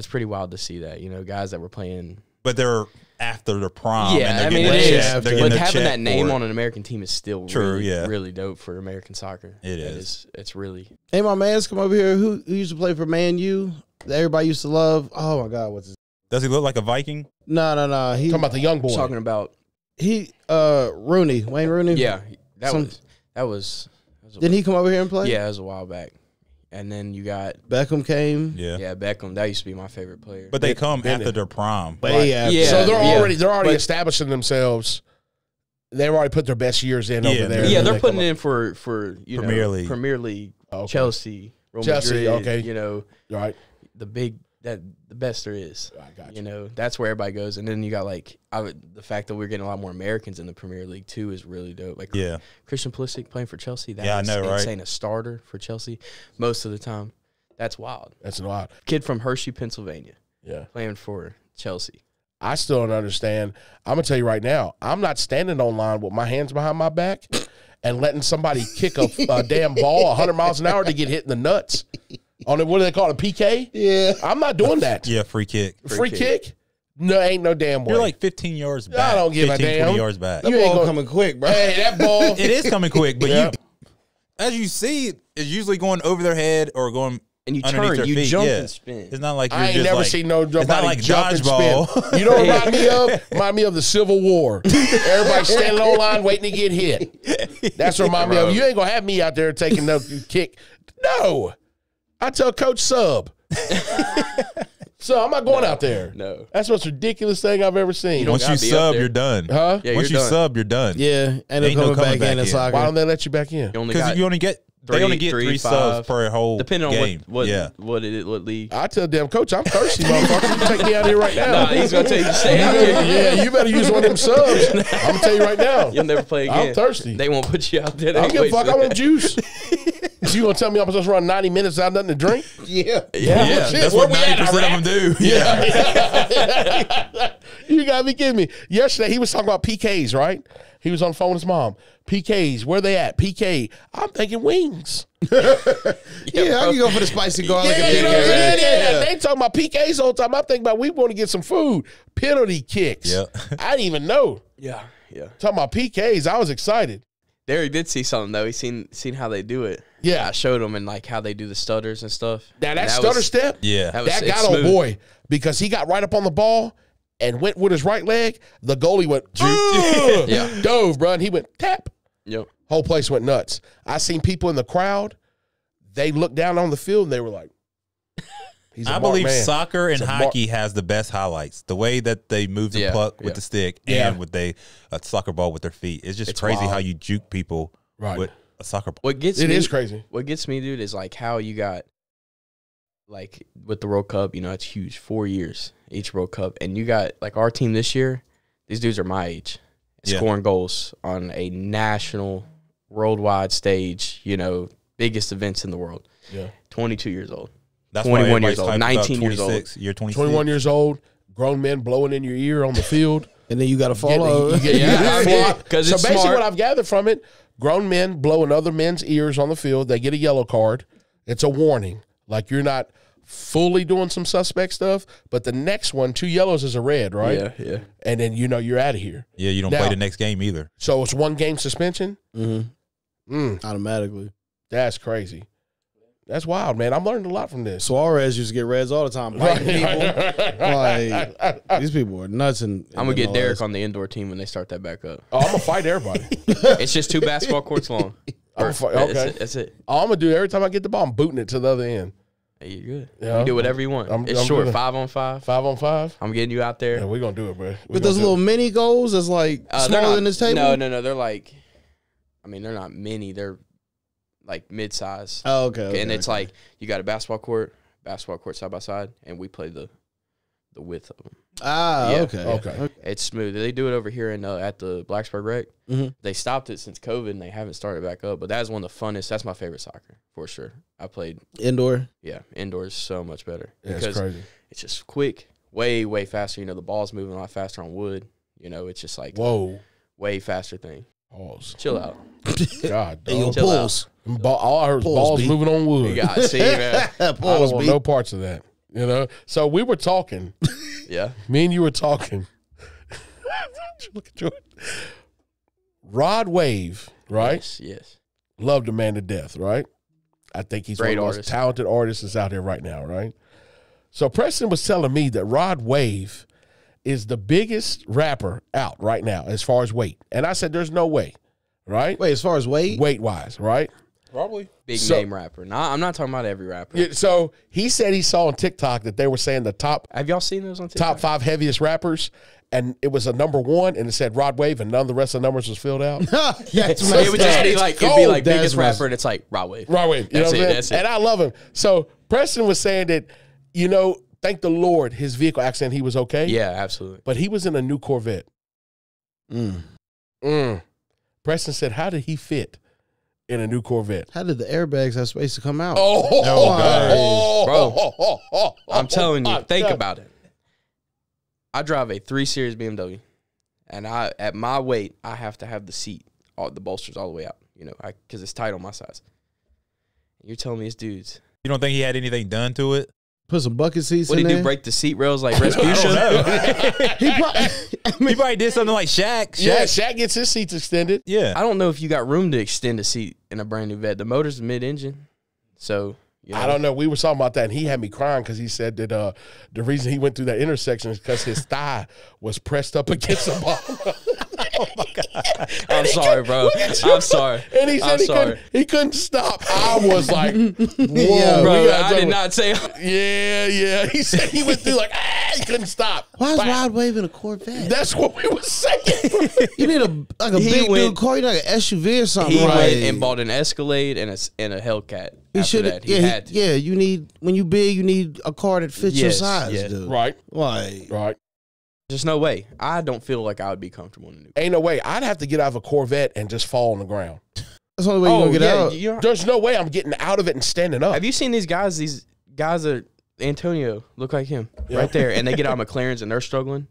pretty wild to see that. You know, guys that were playing. But they're after the prime. Yeah, and they're I mean, getting it their is. check- they're But getting their having check that name for it. on an American team is still True, really, yeah. really dope for American soccer. It That is. It's really. Hey, my man's come over here. Who used to play for Man U? That everybody used to love. Oh my God, what's his? Does he look like a Viking? No. He Talking about the young boy. Talking about. Rooney, Wayne Rooney. Yeah, that Some- was. Didn't he come over here and play? Yeah, it was a while back. And then you got Beckham came. Yeah. Beckham. That used to be my favorite player. But they come Bennett. after their prime. Way after. Yeah. So they're already But- establishing themselves. They've already put their best years in Yeah, over there. yeah, and they're they putting come in for you Premier know League. Premier League, up- Okay. Chelsea, Real Chelsea, Madrid. okay. You know Right. the best there is. I got You know, that's where everybody goes. And then you got the fact that we're getting a lot more Americans in the Premier League too is really dope. Like Yeah. Christian Pulisic playing for Chelsea. That Yeah, I is know, right? insane. A starter for Chelsea most of the time. That's wild. That's a lot. Kid from Hershey, Pennsylvania, Yeah. playing for Chelsea. I still don't understand. I'm gonna tell you right now. I'm not standing online with my hands behind my back and letting somebody kick a damn ball 100 miles an hour to get hit in the nuts. On what do they call it? A PK? Yeah. I'm not doing that. Yeah, free kick. Free kick? No, ain't no damn way. You're like 15 yards back. I don't give a 15, damn. 20 yards back. That You ain't ball gonna- coming quick, bro. Hey, that ball. It is coming quick, but Yeah. as you see, it's usually going over their head or going And you underneath turn, their you feet. jump Yeah. and spin. It's not like you're I ain't just never like, seen no it's not nobody like jump and dodgeball. spin. You know what it remind me of? Remind me of the Civil War. Everybody standing on line waiting to get hit. That's what remind me of. You ain't gonna have me out there taking no kick. No, I tell Coach Sub. So I'm not going out there. No. That's the most ridiculous thing I've ever seen. Once you gotta be up sub, there. you're done. Huh? Yeah, Once you're you done. sub, you're done. Yeah, and they're Ain't no coming coming back in back in in. soccer. Why don't they let you back in? You only Because got you only get they only get three subs 5, per whole depending on game. what yeah. league. I tell damn coach, I'm thirsty, motherfucker. You take me out here right now. Nah, he's gonna tell you to stay out here. Yeah, you better use one of them subs. I'm gonna tell you right now. You'll never play again. I'm thirsty. They won't put you out there. I don't give a fuck. I want juice. So you gonna tell me I'm supposed to run 90 minutes without nothing to drink? Yeah. Yeah, shit, that's where what we at, 90% of them do. Yeah. You gotta be kidding me. Yesterday he was talking about PKs, right? He was on the phone with his mom. PKs, where they at? PK. I'm thinking wings. Yeah, I can go for the spicy garlic and You know what I'm PK. saying? Yeah. They talking about PKs the whole time. I'm thinking about we want to get some food. Penalty kicks. Yeah. I didn't even know. Yeah, yeah. Talking about PKs, I was excited. Derek did see something though. He seen how they do it. Yeah. I showed him and like how they do the stutters and stuff. Now that And stutter was- step, Yeah. That was that it's got old smooth. boy because he got right up on the ball and went with his right leg. The goalie went, Yeah. dove, bro, and he went tap. Yep. Whole place went nuts. I seen people in the crowd. They looked down on the field and they were like, "He's a I marked believe man." soccer and It's a hockey has the best highlights. The way that they move the Yeah, puck with yeah. the stick Yeah. and with a soccer ball with their feet. It's just It's crazy wild. how you juke people Right. with a soccer ball. What gets It me is crazy. What gets me, dude, is like how you got like with the World Cup. You know, it's huge. 4 years each World Cup, and you got like our team this year. These dudes are my age, Yeah. scoring goals on a national, worldwide stage. You know, biggest events in the world. Yeah. 22 years old. That's 21 why years old, everybody's hyped about 19 years old. 26. You're 26. 21 years old, grown men blowing in your ear on the field. And then you got to follow. You get flopped. 'Cause So it's basically smart. what I've gathered from it, grown men blowing other men's ears on the field, they get a yellow card. It's a warning. Like you're not fully doing some suspect stuff, but the next one, 2 yellows is a red, right? Yeah, yeah. And then you know you're out of here. Yeah, you don't Now- play the next game either. So it's 1 game suspension? Automatically. That's crazy. That's wild, man. I'm learning a lot from this. Suarez used to get reds all the time. Biting people. Like, these people are nuts. And I'm gonna get Derek on the indoor team when they start that back up. Oh, I'm gonna fight everybody. It's just 2 basketball courts long. I'm That's okay. it. That's it. All I'm gonna do every time I get the ball, I'm booting it to the other end. Hey, you're good. Yeah. You do whatever you want. I'm It's short, good. 5-on-5. 5-on-5. I'm getting you out there. Yeah, we're gonna do it, bro. With those little mini goals that's like They're smaller not- than this table? No. They're like, I mean, they're not mini. They're like mid-size. Oh, okay. And it's like you got a basketball court side by side, and we play the width of them. Ah, Yeah. Okay. It's smooth. They do it over here in at the Blacksburg Rec. Mhm. They stopped it since COVID, and they haven't started back up. But that is one of the funnest. That's my favorite soccer for sure. I played, Indoor. yeah, indoors so much better Yeah, because it's crazy. it's just quick, way faster. You know, the ball's moving a lot faster on wood. You know, it's just like Whoa. way faster thing. Pause. Chill out. God, Hey, yo, dog. Chill pulls. All I heard was Pulls, balls B. moving on wood. You got see, man. I don't Pulls, want B. no parts of that. You know. So we were talking. Yeah. Me and you were talking. Look at Jordan. Rod Wave, right? Yes. Loved the man to death, right? I think he's Great one of the most artist. talented artists that's out there right now, right? So Preston was telling me that Rod Wave is the biggest rapper out right now as far as weight. And I said, there's no way, right? Wait, as far as weight? Weight-wise, right? Probably. Big So- name rapper. Nah, I'm not talking about every rapper. Yeah, so he said he saw on TikTok that they were saying the top Have y'all seen those on TikTok? 5 heaviest rappers, and it was a number 1, and it said Rod Wave, and none of the rest of the numbers was filled out. That's So it would just be like it'd be like That's biggest messed- rapper, and it's like Rod Wave. Rod Wave, you That's know it, what I'm that's saying? it. And I love him. So Preston was saying that, you know, thank the Lord, his vehicle accident, he was okay. Yeah, absolutely. But he was in a new Corvette. Preston said, how did he fit in a new Corvette? How did the airbags have space to come out? Bro. I'm telling you, think about it. I drive a 3 Series BMW, and at my weight, I have to have the seat, the bolsters all the way out, you know, because it's tight on my size. You're telling me this dude's You don't think he had anything done to it? Put some bucket seats what in did he there. do? Break the seat rails like Respucia? He probably, He probably did something like Shaq. Yeah, Shaq gets his seats extended. Yeah. I don't know if you got room to extend a seat in a brand new vet. The motor's mid-engine, so You know? I don't know. We were talking about that, and he had me crying because he said that the reason he went through that intersection is because his thigh was pressed up against the bottom. Oh my God. I'm sorry, bro. I'm sorry. And he said he couldn't stop. I was like, whoa. Bro, I did not say. Yeah. He said he went through like, he couldn't stop. Why is Rod waving a Corvette? That's what we were saying. You need a big dude car. You need like an SUV or something. He right? went and bought an Escalade and a Hellcat. He After should. that, he had to. Yeah. You need when you big, you need a car that fits your Yes, size, yes. dude. Right. Right. There's no way. I don't feel like I would be comfortable in a new car. Ain't no way. I'd have to get out of a Corvette and just fall on the ground. That's the only way you're gonna get out. There's no way I'm getting out of it and standing up. Have you seen these guys? These guys are Antonio look like him right there, and they get out McLarens and they're struggling.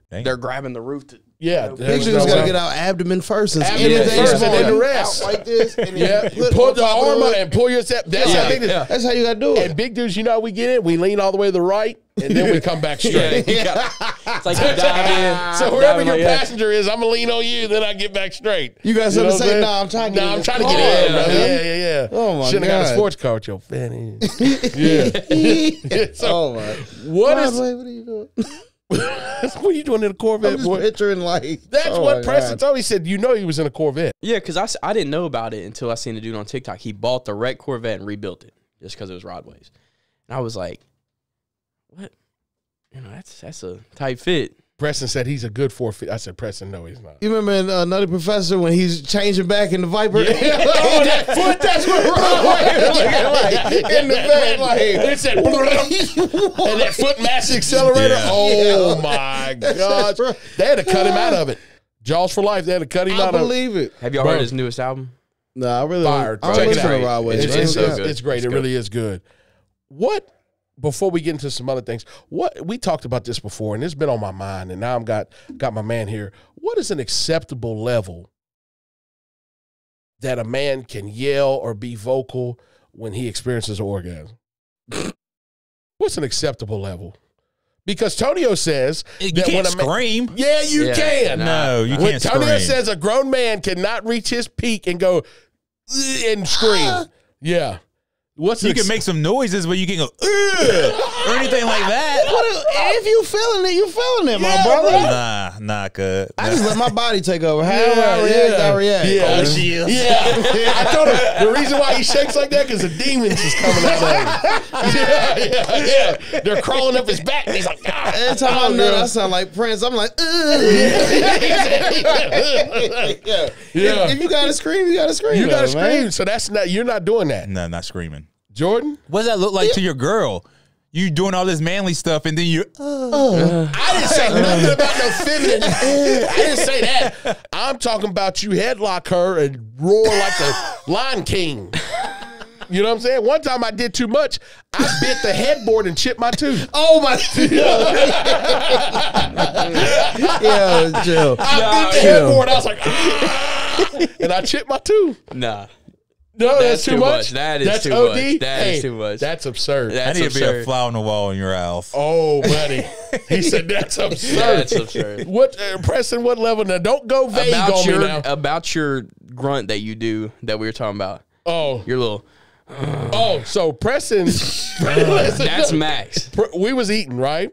They're grabbing the roof to. Yeah, Big dudes gotta get out abdomen first. Abdomen first and then the rest. Out like this. And then pull the arm up and pull yourself. That's how you gotta do it. And big dudes, you know how we get in? We lean all the way to the right, and then we come back straight. It's like you dive in. So whoever your passenger is, I'm gonna lean on you, then I get back straight. You got something to say? No, I'm trying to get in. I'm trying to get in, brother. Yeah. Oh my Shouldn't have got a God. sports car with your fanny. Yeah. So, Oh my. what are you doing? what are you doing in a Corvette, I'm just boy? picturing like. That's what Preston told me. He said, you know he was in a Corvette. Yeah, because I didn't know about it until I seen the dude on TikTok. He bought the wrecked Corvette and rebuilt it just because it was Rodway's. And I was like, what? You know, that's a tight fit. Preston said he's a good 4 feet. I said, Preston, no, he's not. You remember in Nutty Professor when he's changing back in the Viper? Yeah. Oh, that foot, that's what Rodway was looking like. In the back, like, it said, and that foot mass accelerator. Yeah. Oh, my God. They had to cut him out of it. Jaws for life. They had to cut him I out of it. believe it. Have y'all heard his newest album? No, I really Fire. don't. I Check don't it listen out. to Rod Wave. It's so good. It's great. It's It good. really is good. What, before we get into some other things, what we talked about this before, and it's been on my mind, and now I'm got my man here. What is an acceptable level that a man can yell or be vocal when he experiences an orgasm? What's an acceptable level? Because Tonio says You that can't when a scream. yeah, you Yeah, can. No, you When can't Tonio scream. says a grown man cannot reach his peak and go "Ugh," and scream. Yeah. What's You an can make some noises, but you can go "Ugh," or anything like that. If you feeling it, you feeling it, my brother. Nah, not good. I just let my body take over. However I react, I react. Yeah. Oh, she is. Yeah. I told him the reason why he shakes like that because the demons is coming out of him. Yeah. They're crawling up his back and he's like, ah. Every time I nut, I sound like Prince. I'm like, ugh. Yeah. If you gotta scream, you gotta scream. You gotta though, man. scream. So that's not, you're not doing that. No, not screaming. Jordan? What does that look like to your girl? You doing all this manly stuff, and then you. I didn't say nothing about no feminine. I didn't say that. I'm talking about you headlock her and roar like the Lion King. You know what I'm saying? One time I did too much. I bit the headboard and chipped my tooth. Oh my! Yeah, chill. I bit the headboard. I was like, ah, and I chipped my tooth. Nah. No, that's too much. That is That's too OD? much. That is Hey, too much. That's absurd. I That's need to be a absurd. fly on the wall in your house. Oh, buddy. He said that's absurd. That's absurd. What, Preston, what level? Now, don't go vague on me now. About your grunt that you do that we were talking about. Oh, Your little. so Preston. That's max. We was eating, right?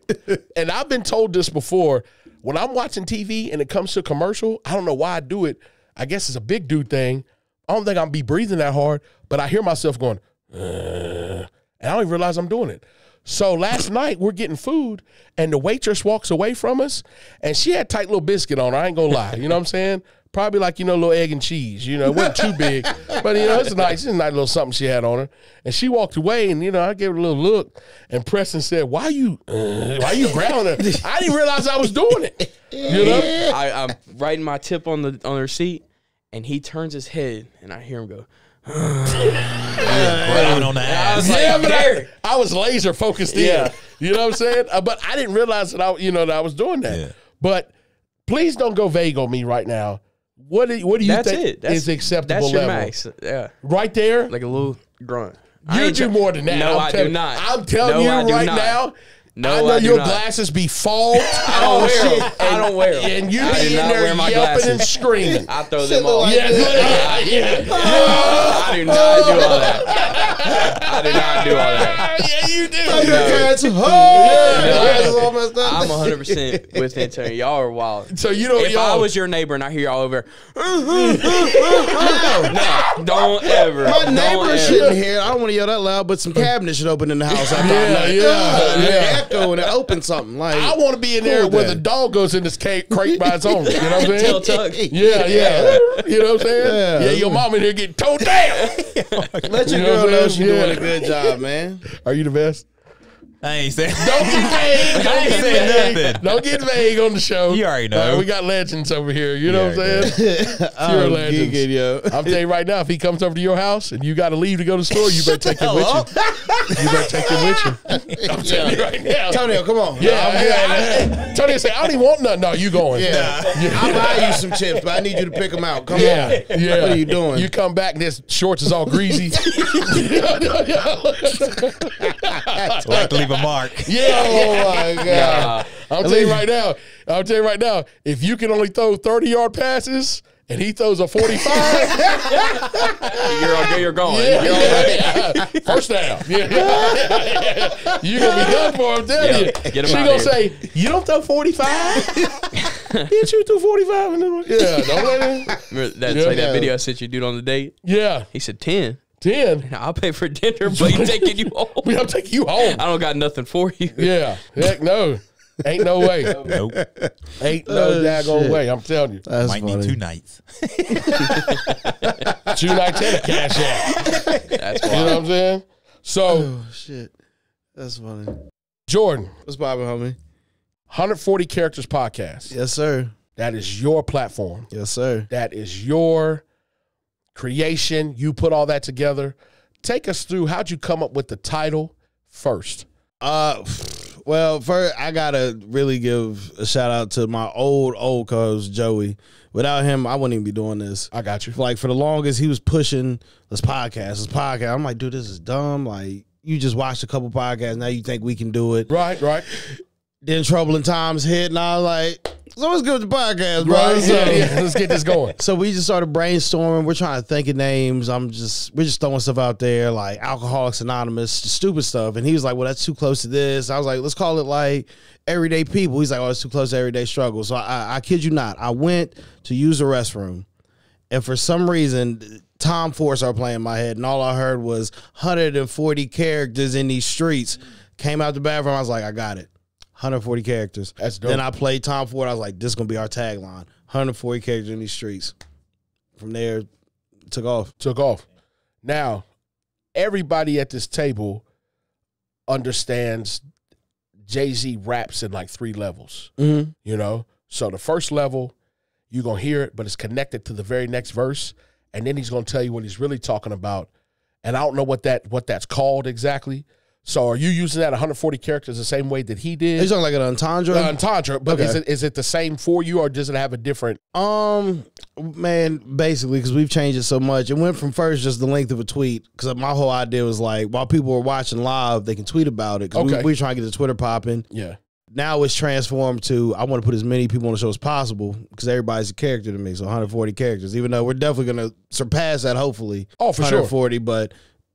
And I've been told this before. When I'm watching TV and it comes to a commercial, I don't know why I do it. I guess it's a big dude thing. I don't think I'm be breathing that hard, but I hear myself going, and I don't even realize I'm doing it. So last night we're getting food and the waitress walks away from us and she had tight little biscuit on her. I ain't gonna lie. You know what I'm saying? Probably like, you know, a little egg and cheese. You know, it wasn't too big, but you know, it's a nice little something she had on her. And she walked away and, you know, I gave her a little look and Preston said, why you growling her? I didn't realize I was doing it. You know? I'm writing my tip on her seat, and he turns his head, and I hear him go. Growling on the ass. Yeah, like, but Derek. I was laser focused in. Yeah. You know what I'm saying? But I didn't realize that I was doing that. Yeah. But please don't go vague on me right now. What do you That's think it. That's, is acceptable That's your level? max. Yeah. Right there? Like a little grunt. You do more than that. No, I do not. I'm telling No, I you do right not. now, No, I know do your not. glasses be fogged. I don't wear them. I don't wear them. And you I be do in not there wear my yelping glasses. and screaming. I throw them off. Yeah. I do not do all that. I do not do all that. Yeah, you do. I'm 100% with Antonio. Y'all are wild. So you don't. If I was your neighbor and I hear y'all over, no, don't ever. My Don't neighbor ever. shouldn't hear. I don't want to yell that loud, but some cabinets should open in the house. Yeah. Echo and it open something like. I want to be in there Cool where then. the dog goes in this crate by its own. You know what I'm Tell saying? Tuck. Yeah. You know what I'm saying? Yeah, your mom in here getting towed down. Let your You know girl what I'm know saying? she's doing a good job, man. Are you the best? I ain't saying. Don't get vague. I ain't saying nothing. Don't get vague on the show. You already know. We got legends over here. You know what I'm Yeah, saying? Pure legends. Geeking, yo. I'm telling you right now, if he comes over to your house and you got to leave to go to the store, you better take him with you. You better take him with you. I'm telling you right now. Tonio, come on. Yeah, Tony say, I don't even want nothing. No, you going. Yeah. I'll buy you some chips, but I need you to pick them out. Come on. Yeah. What are you doing? You come back and this shorts is all greasy. So I have to leave a mark. Yeah. Oh my God. I'm telling you right now, if you can only throw 30-yard passes and he throws a 45, You're going. first down. You're gonna be done for him, tell you. Get him She out gonna here. say, you don't throw 45? Bitch, you threw 45 and then don't let him. Remember that, Yeah. like that video I sent you, dude, on the date? Yeah. He said 10. 10. I'll pay for dinner, but you taking you home. I'm taking you home. I don't got nothing for you. Yeah. Heck no. Ain't no way. Nope. Ain't no daggone way. I'm telling you. That's Might funny. need 2 nights. 2 nights and a cash out. That's You know what I'm saying? So, Oh, shit. That's funny. Jordan, What's poppin', homie? 140 Characters Podcast. Yes, sir. That is your platform. Yes, sir. That is your creation. You put all that together. Take us through, how'd you come up with the title first? Well, first I gotta really give a shout out to my old co-host Joey. Without him, I wouldn't even be doing this. I got you. Like for the longest, he was pushing this podcast. I'm like, dude, this is dumb. Like you just watched a couple podcasts, now you think we can do it. Right. Then troubling times hit, and I was like, so what's good with the podcast, bro? Right. So, Yeah. Let's get this going. so we just started brainstorming. We're trying to think of names. We're just throwing stuff out there like Alcoholics Anonymous, stupid stuff. And he was like, well, that's too close to this. I was like, let's call it like Everyday People. He's like, oh, it's too close to Everyday Struggle. So I kid you not, I went to use the restroom, and for some reason, Tom Ford started playing in my head, and all I heard was 140 characters in these streets. Came out the bathroom, I was like, I got it. 140 characters. That's dope. Then I played Tom Ford. I was like, this is going to be our tagline. 140 characters in these streets. From there, it took off. Now, Everybody at this table understands Jay-Z raps in like 3 levels. Mm-hmm. You know? So the first level, you're going to hear it, but it's connected to the very next verse. And then he's going to tell you what he's really talking about. And I don't know what that's called exactly. So are you using that 140 characters the same way that he did? He's talking like an entendre? Entendre, but Okay. is it the same for you, or does it have a different? Man, basically, because we've changed it so much. It went from first just the length of a tweet, because my whole idea was like, while people were watching live, they can tweet about it. Because Okay. we were trying to get the Twitter popping. Yeah. Now it's transformed to, I want to put as many people on the show as possible, because everybody's a character to me. So 140 characters, even though we're definitely going to surpass that, hopefully. Oh, for sure. 140, but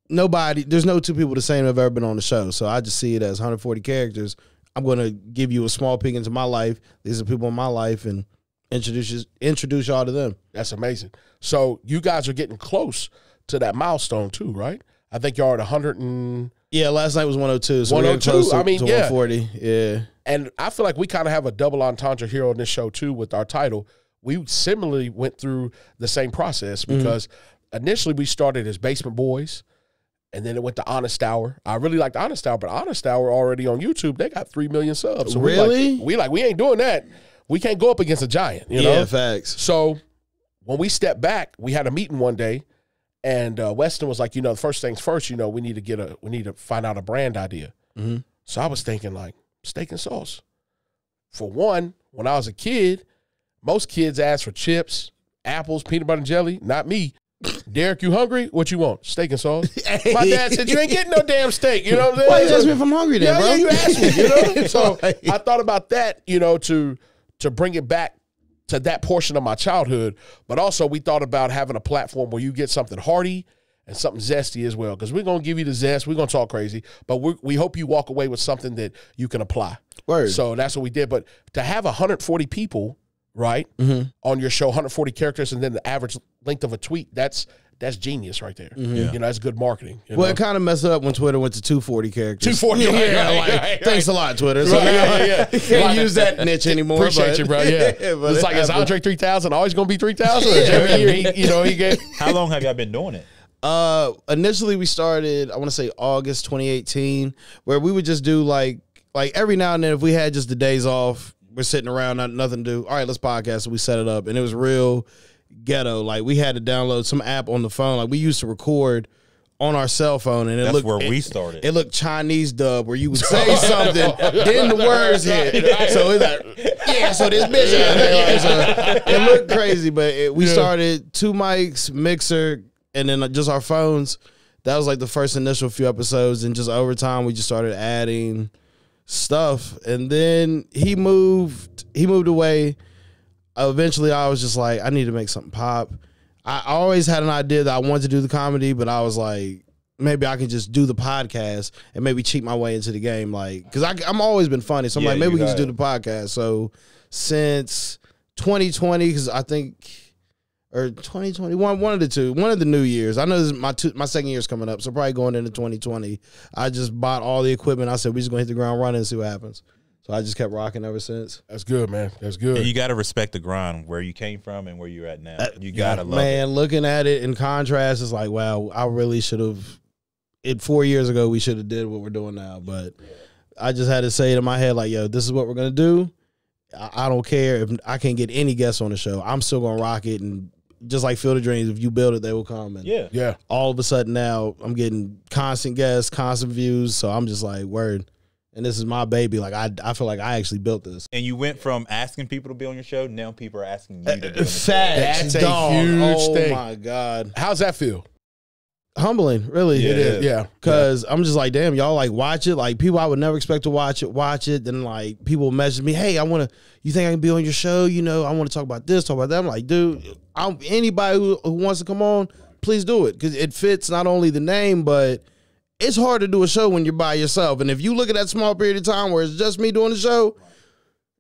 there's no 2 people the same that have ever been on the show. So I just see it as 140 characters. I'm going to give you a small peek into my life. These are people in my life, and introduce y'all to them. That's amazing. So you guys are getting close to that milestone too, right? I think y'all are at 100 and Yeah, last night was 102. So 102, we're getting close I mean, to yeah. 140. Yeah. And I feel like we kind of have a double entendre here on this show too with our title. We similarly went through the same process because initially we started as Basement Boys, and then it went to Honest Hour. I really liked Honest Hour, but Honest Hour already on YouTube, they got 3 million subs. So Really? we ain't doing that. We can't go up against a giant, you know? Yeah, facts. So when we stepped back, we had a meeting one day, and Weston was like, the first things first, we need to find out a brand idea. Mm-hmm. So I was thinking like steak and sauce. For one, when I was a kid, most kids asked for chips, apples, peanut butter and jelly. Not me. Derek, you hungry? What you want? Steak and sauce. My dad said you ain't getting no damn steak. You know what I'm saying? Why you ask me if I'm hungry then, bro? Yeah, you asked me. You know. So I thought about that. You know, to bring it back to that portion of my childhood, but also we thought about having a platform where you get something hearty and something zesty as well, because we're going to give you the zest. We're going to talk crazy, but we hope you walk away with something that you can apply. Word. So that's what we did. But to have 140 people, right, on your show, 140 characters, and then the average length of a tweet, that's genius right there. You know, that's good marketing. You Well, know? it kind of messed up when Twitter went to 240 characters. 240, right, thanks a lot, Twitter. So now can't use that niche anymore. Appreciate you, bro. Yeah, but it's like, is Andre 3000 always going to be 3000? Every year, he gave. How long have y'all been doing it? Initially we started, I want to say August 2018, where we would just do like every now and then, if we had just the days off, we're sitting around, nothing to do. All right, let's podcast. So we set it up, and it was real ghetto. Like, we had to download some app on the phone. Like, we used to record on our cell phone, and That's where we started. It looked Chinese dub, where you would say something, then the words hit. So it's like, yeah, so this bitch out there. So it looked crazy, but we started 2 mics, mixer, and then just our phones. That was like the first initial few episodes, and just over time we just started adding stuff. And then he moved away. Eventually I was just like, I need to make something pop. I always had an idea that I wanted to do the comedy, but I was like, maybe I can just do the podcast and maybe cheat my way into the game. Like, because I'm always been funny. So I'm like, maybe we can just do the podcast. So since 2020, because I think, or 2021, one of the two, one of the New Years. I know this is my second year's coming up, so probably going into 2020. I just bought all the equipment. I said, we're just going to hit the ground running and see what happens. So I just kept rocking ever since. That's good, man. That's good. And you got to respect the grind, where you came from and where you're at now. You got to love man, it. looking at it in contrast, it's like, wow, I really should have. 4 years ago, we should have did what we're doing now. But I just had to say it in my head, like, yo, this is what we're going to do. I don't care if I can't get any guests on the show. I'm still going to rock it. And just like Field of Dreams, if you build it, they will come. And Yeah. all of a sudden now, I'm getting constant guests, constant views. So I'm just like, word. And this is my baby. Like, I feel like I actually built this. And you went from asking people to be on your show, now people are asking you to be on the show. Facts, That's a dog. huge thing. Oh, my God. How's that feel? Humbling, really. Yeah. It is. Yeah. Because I'm just like, damn, y'all like watch it. Like, people I would never expect to watch it. Then like people message me, hey, you think I can be on your show? You know, I want to talk about this, talk about that. I'm like, dude, anybody who wants to come on, please do it. Because it fits not only the name, but it's hard to do a show when you're by yourself. And if you look at that small period of time where it's just me doing the show,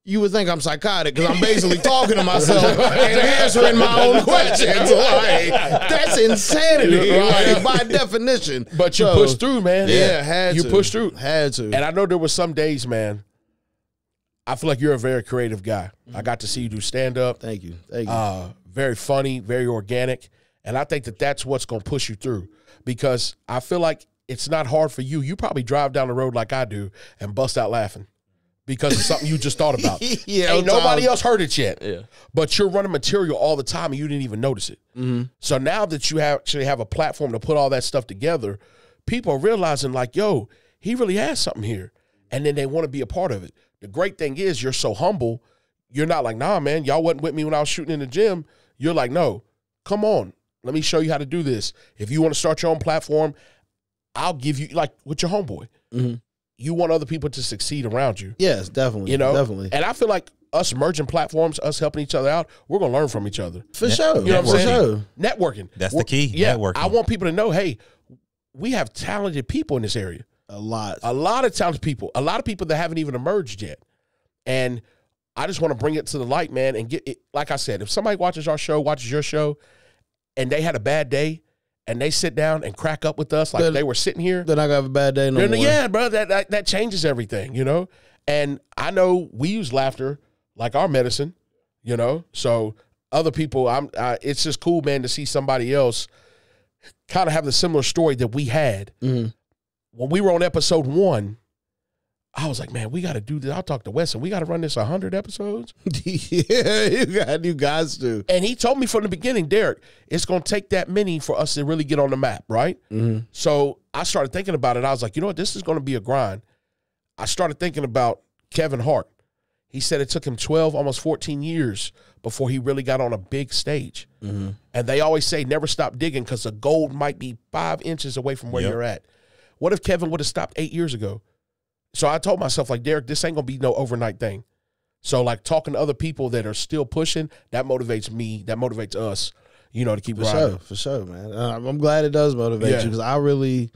you would think I'm psychotic, because I'm basically talking to myself and answering my own questions. Like, that's insanity, like, by definition. But you pushed through, man. Yeah, had you to. pushed through. Had to. And I know there were some days, man, I feel like you're a very creative guy. I got to see you do stand-up. Thank you. Thank you. Very funny, very organic. And I think that that's what's going to push you through, because I feel like it's not hard for you. You probably drive down the road like I do and bust out laughing because of something you just thought about. Yeah, Ain't nobody else heard it yet. Yeah. But you're running material all the time and you didn't even notice it. So now that you actually have a platform to put all that stuff together, people are realizing, like, yo, he really has something here. And then they want to be a part of it. The great thing is you're so humble. You're not like, nah, man, y'all wasn't with me when I was shooting in the gym. You're like, no, come on. Let me show you how to do this. If you want to start your own platform, I'll give you, like with your homeboy. You want other people to succeed around you. Yes, definitely. You know? Definitely. And I feel like us merging platforms, us helping each other out, we're going to learn from each other. For sure. You know what I'm For saying? sure. Networking. That's the key. Yeah. Networking. I want people to know, hey, we have talented people in this area. A lot. A lot of talented people. A lot of people that haven't even emerged yet. And I just want to bring it to the light, man, and get it. Like I said, if somebody watches our show, watches your show, and they had a bad day, and they sit down and crack up with us like they were sitting here, Then I got a bad day no then, more. yeah, bro, that changes everything, you know? And I know we use laughter like our medicine, you know? So other people, it's just cool, man, to see somebody else kind of have the similar story that we had. When we were on episode 1, I was like, man, we got to do this. I'll talk to Weston. We got to run this 100 episodes. Yeah, you guys do. And he told me from the beginning, Derek, it's going to take that many for us to really get on the map, right? So I started thinking about it. I was like, you know what? This is going to be a grind. I started thinking about Kevin Hart. He said it took him 12, almost 14 years before he really got on a big stage. Mm-hmm. And they always say never stop digging because the gold might be 5 inches away from where you're at. What if Kevin would have stopped 8 years ago? So I told myself, like, Derek, this ain't going to be no overnight thing. So, like, talking to other people that are still pushing, that motivates me, that motivates us, you know, to keep riding. For sure, man. I'm glad it does motivate you because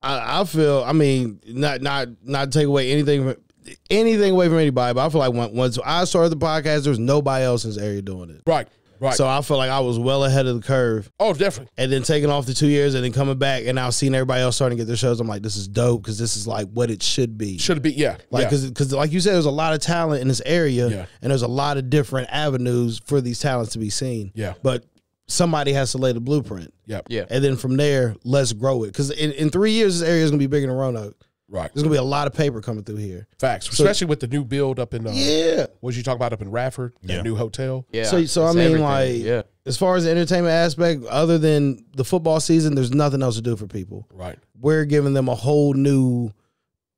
I feel, I mean, not take away anything away from anybody, but I feel like once I started the podcast, there was nobody else in this area doing it. Right. So I feel like I was well ahead of the curve. Oh, definitely. And then taking off the 2 years and then coming back and now seeing everybody else starting to get their shows, I'm like, this is dope because this is like what it should be. Should be, yeah. Like, because like you said, there's a lot of talent in this area and there's a lot of different avenues for these talents to be seen. Yeah. But somebody has to lay the blueprint. Yep. Yeah. And then from there, let's grow it. Because in 3 years, this area is going to be bigger than Roanoke. Right. There's going to be a lot of paper coming through here. Facts. Especially with the new build up in, what did you talk about up in Radford? That new hotel? Yeah. So I mean, like, as far as the entertainment aspect, other than the football season, there's nothing else to do for people. Right. We're giving them a whole new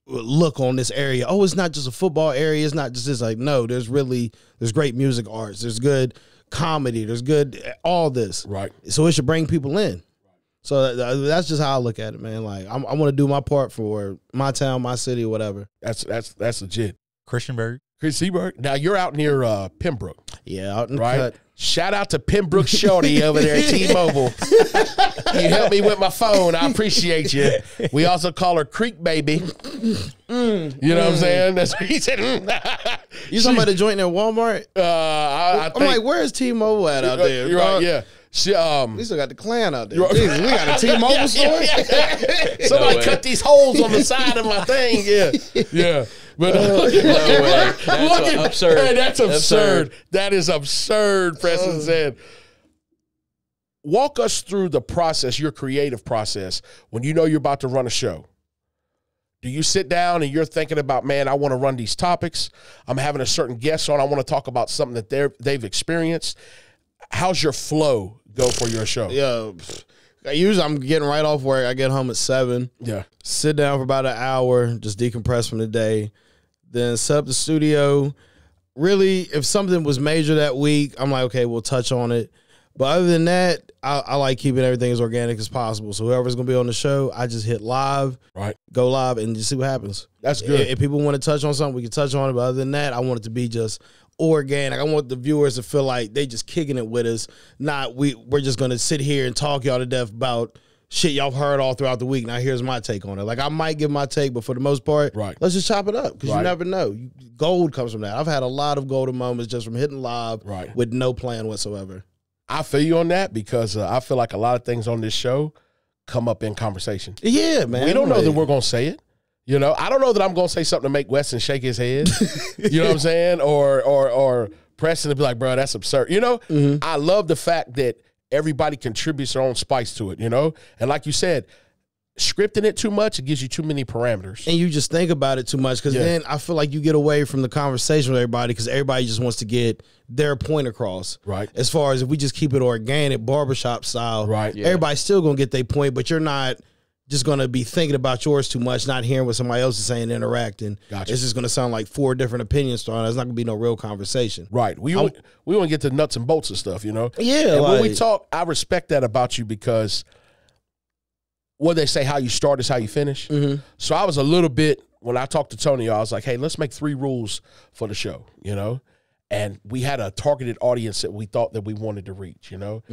look on this area. Oh, it's not just a football area. It's not just this. Like, no, there's great music arts. There's good comedy. There's good all this. Right. So it should bring people in. So that's just how I look at it, man. Like, I want to do my part for my town, my city, or whatever. That's legit. Christianburg. Chris Seberg. Now you're out near Pembroke. Yeah, out in the Right. cut. Shout out to Pembroke Shorty over there at T-Mobile. You helped me with my phone. I appreciate you. We also call her Creek Baby. You know what I'm saying? That's what he said. You talking about the joint at Walmart? I I'm think, like, where's T-Mobile at out there? You're right, yeah. She, We still got the Klan out there. Jesus, we got a T-Mobile store? Somebody cut these holes on the side of my thing. Yeah. But no way. That's absurd. Hey, that's absurd. That is absurd, Preston said. Walk us through the process, your creative process, when you know you're about to run a show. Do you sit down and you're thinking about, man, I want to run these topics. I'm having a certain guest on. I want to talk about something that they've experienced. How's your flow go for your show? Yeah. Usually I'm getting right off work. I get home at 7. Yeah. Sit down for about an hour, just decompress from the day. Then set up the studio. Really, if something was major that week, I'm like, okay, we'll touch on it. But other than that, I like keeping everything as organic as possible. So whoever's going to be on the show, I just hit live, go live, and just see what happens. That's good. If people want to touch on something, we can touch on it. But other than that, I want it to be just organic. I want the viewers to feel like they just kicking it with us. Not we're just going to sit here and talk y'all to death about shit y'all heard all throughout the week. Now here's my take on it. Like, I might give my take, but for the most part, let's just chop it up because you never know. Gold comes from that. I've had a lot of golden moments just from hitting live with no plan whatsoever. I feel you on that because I feel like a lot of things on this show come up in conversation. Yeah, man. We don't know that we're going to say it. You know, I don't know that I'm going to say something to make Weston shake his head. You know what I'm saying? Or Preston to be like, bro, that's absurd. You know, I love the fact that everybody contributes their own spice to it, you know? And like you said, scripting it too much, it gives you too many parameters. And you just think about it too much because then I feel like you get away from the conversation with everybody because everybody just wants to get their point across. Right. As far as if we just keep it organic, barbershop style, everybody's still going to get their point, but you're not just going to be thinking about yours too much, not hearing what somebody else is saying, interacting. Gotcha. It's just going to sound like 4 different opinions thrown. It's not going to be no real conversation. Right. We want to get to nuts and bolts of stuff, you know? Yeah. And when we talk, I respect that about you because what they say, how you start is how you finish. So I was a little bit, when I talked to Tony, I was like, hey, let's make 3 rules for the show, you know? And we had a targeted audience that we thought that we wanted to reach, you know?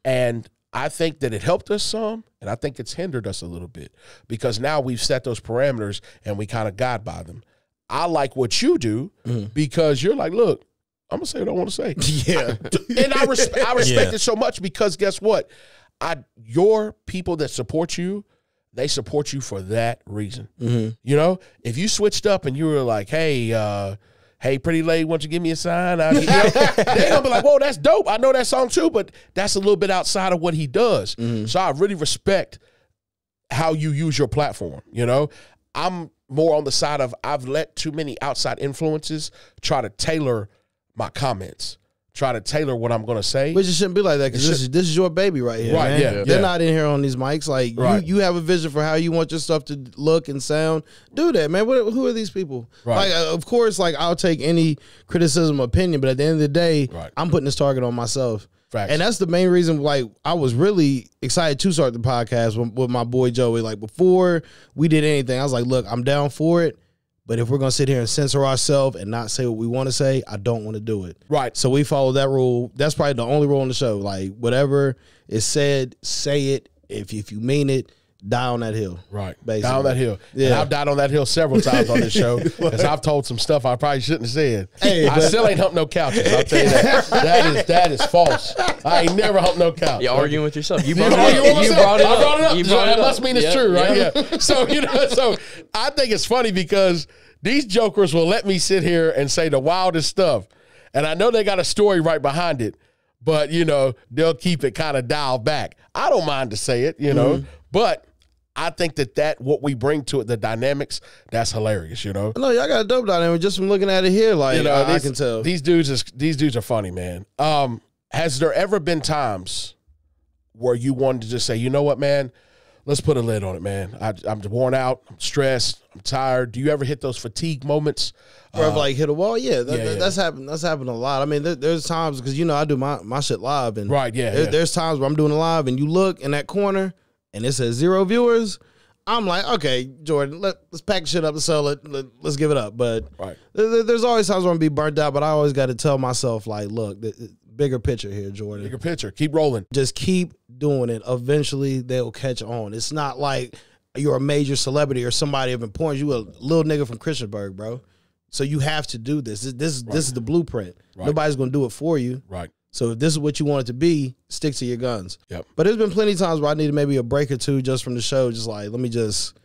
And I think that it helped us some, and I think it's hindered us a little bit because now we've set those parameters and we kind of guide by them. I like what you do because you're like, look, I'm going to say what I want to say. Yeah. And I respect it so much because guess what? Your people that support you, they support you for that reason. You know, if you switched up and you were like, hey, pretty lady, why don't you give me a sign? They're going to be like, whoa, that's dope. I know that song too, but that's a little bit outside of what he does. So I really respect how you use your platform, you know? I'm more on the side of I've let too many outside influences try to tailor my comments, try to tailor what I'm going to say. Which it shouldn't be like that because this is your baby right here, Right, man. yeah, They're yeah. not in here on these mics. Like, Right. you have a vision for how you want your stuff to look and sound. Do that, man. Who are these people? Right. Like, of course, like, I'll take any criticism or opinion, but at the end of the day, Right. I'm putting this target on myself. Facts. And that's the main reason, like, I was really excited to start the podcast with my boy Joey. Like, before we did anything, I was like, look, I'm down for it. But if we're going to sit here and censor ourselves and not say what we want to say, I don't want to do it. Right. So we follow that rule. That's probably the only rule on the show. Like, whatever is said, say it. If you mean it, die on that hill. Right. Basically. Down that hill. Yeah. And I've died on that hill several times on this show because I've told some stuff I probably shouldn't have said. Hey, I but- still ain't humped no couches. I'll tell you that. That is false. I ain't never humped no couch. You arguing with yourself. You You brought know, it up. You brought it I brought it up. up. You So brought that it must up. mean it's Yeah, true, right? yeah. Yeah. So I think it's funny because these jokers will let me sit here and say the wildest stuff. And I know they got a story right behind it, but, they'll keep it kind of dialed back. I don't mind to say it, but I think that what we bring to it, the dynamics, that's hilarious, No, y'all got a dope dynamic just from looking at it here. Like, I can tell. These dudes are funny, man. Has there ever been times where you wanted to just say, you know what, man, let's put a lid on it, man. I'm worn out, I'm stressed, I'm tired. Do you ever hit those fatigue moments? Where I've like hit a wall, yeah, yeah. that's happened. That's happened a lot. I mean, there's times because I do my shit live, and Right, yeah, there's times where I'm doing it live, and you look in that corner, and it says 0 viewers. I'm like, okay, Jordan, let's pack shit up and sell it. Let's give it up. But Right. there's always times where I'm be burnt out, but I always got to tell myself, like, look, the bigger picture here, Jordan. Bigger picture. Keep rolling. Just keep doing it. Eventually, they'll catch on. It's not like you're a major celebrity or somebody of importance. You a little nigga from Christiansburg, bro. So you have to do this. This is the blueprint. Right. Nobody's going to do it for you. Right. So if this is what you want it to be, stick to your guns. Yep. But there's been plenty of times where I needed maybe a break or two just from the show. Just like, let me just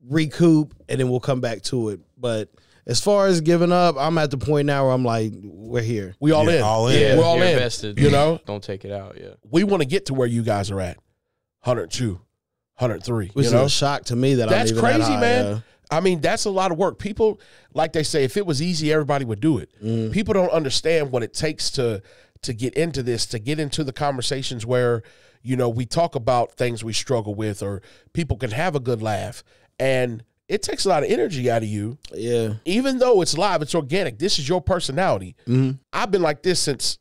recoup and then we'll come back to it. But as far as giving up, I'm at the point now where I'm like, we're here. We all in. All in. Yeah, We're all you're in. invested. Don't take it out. Yeah. We want to get to where you guys are at. 102, 103. Which is a shock to me that That's I'm even that crazy, high, man. I mean, that's a lot of work. People, like they say, if it was easy, everybody would do it. People don't understand what it takes to get into this, to get into the conversations where, we talk about things we struggle with or people can have a good laugh. And it takes a lot of energy out of you. Yeah. Even though it's live, it's organic. This is your personality. I've been like this since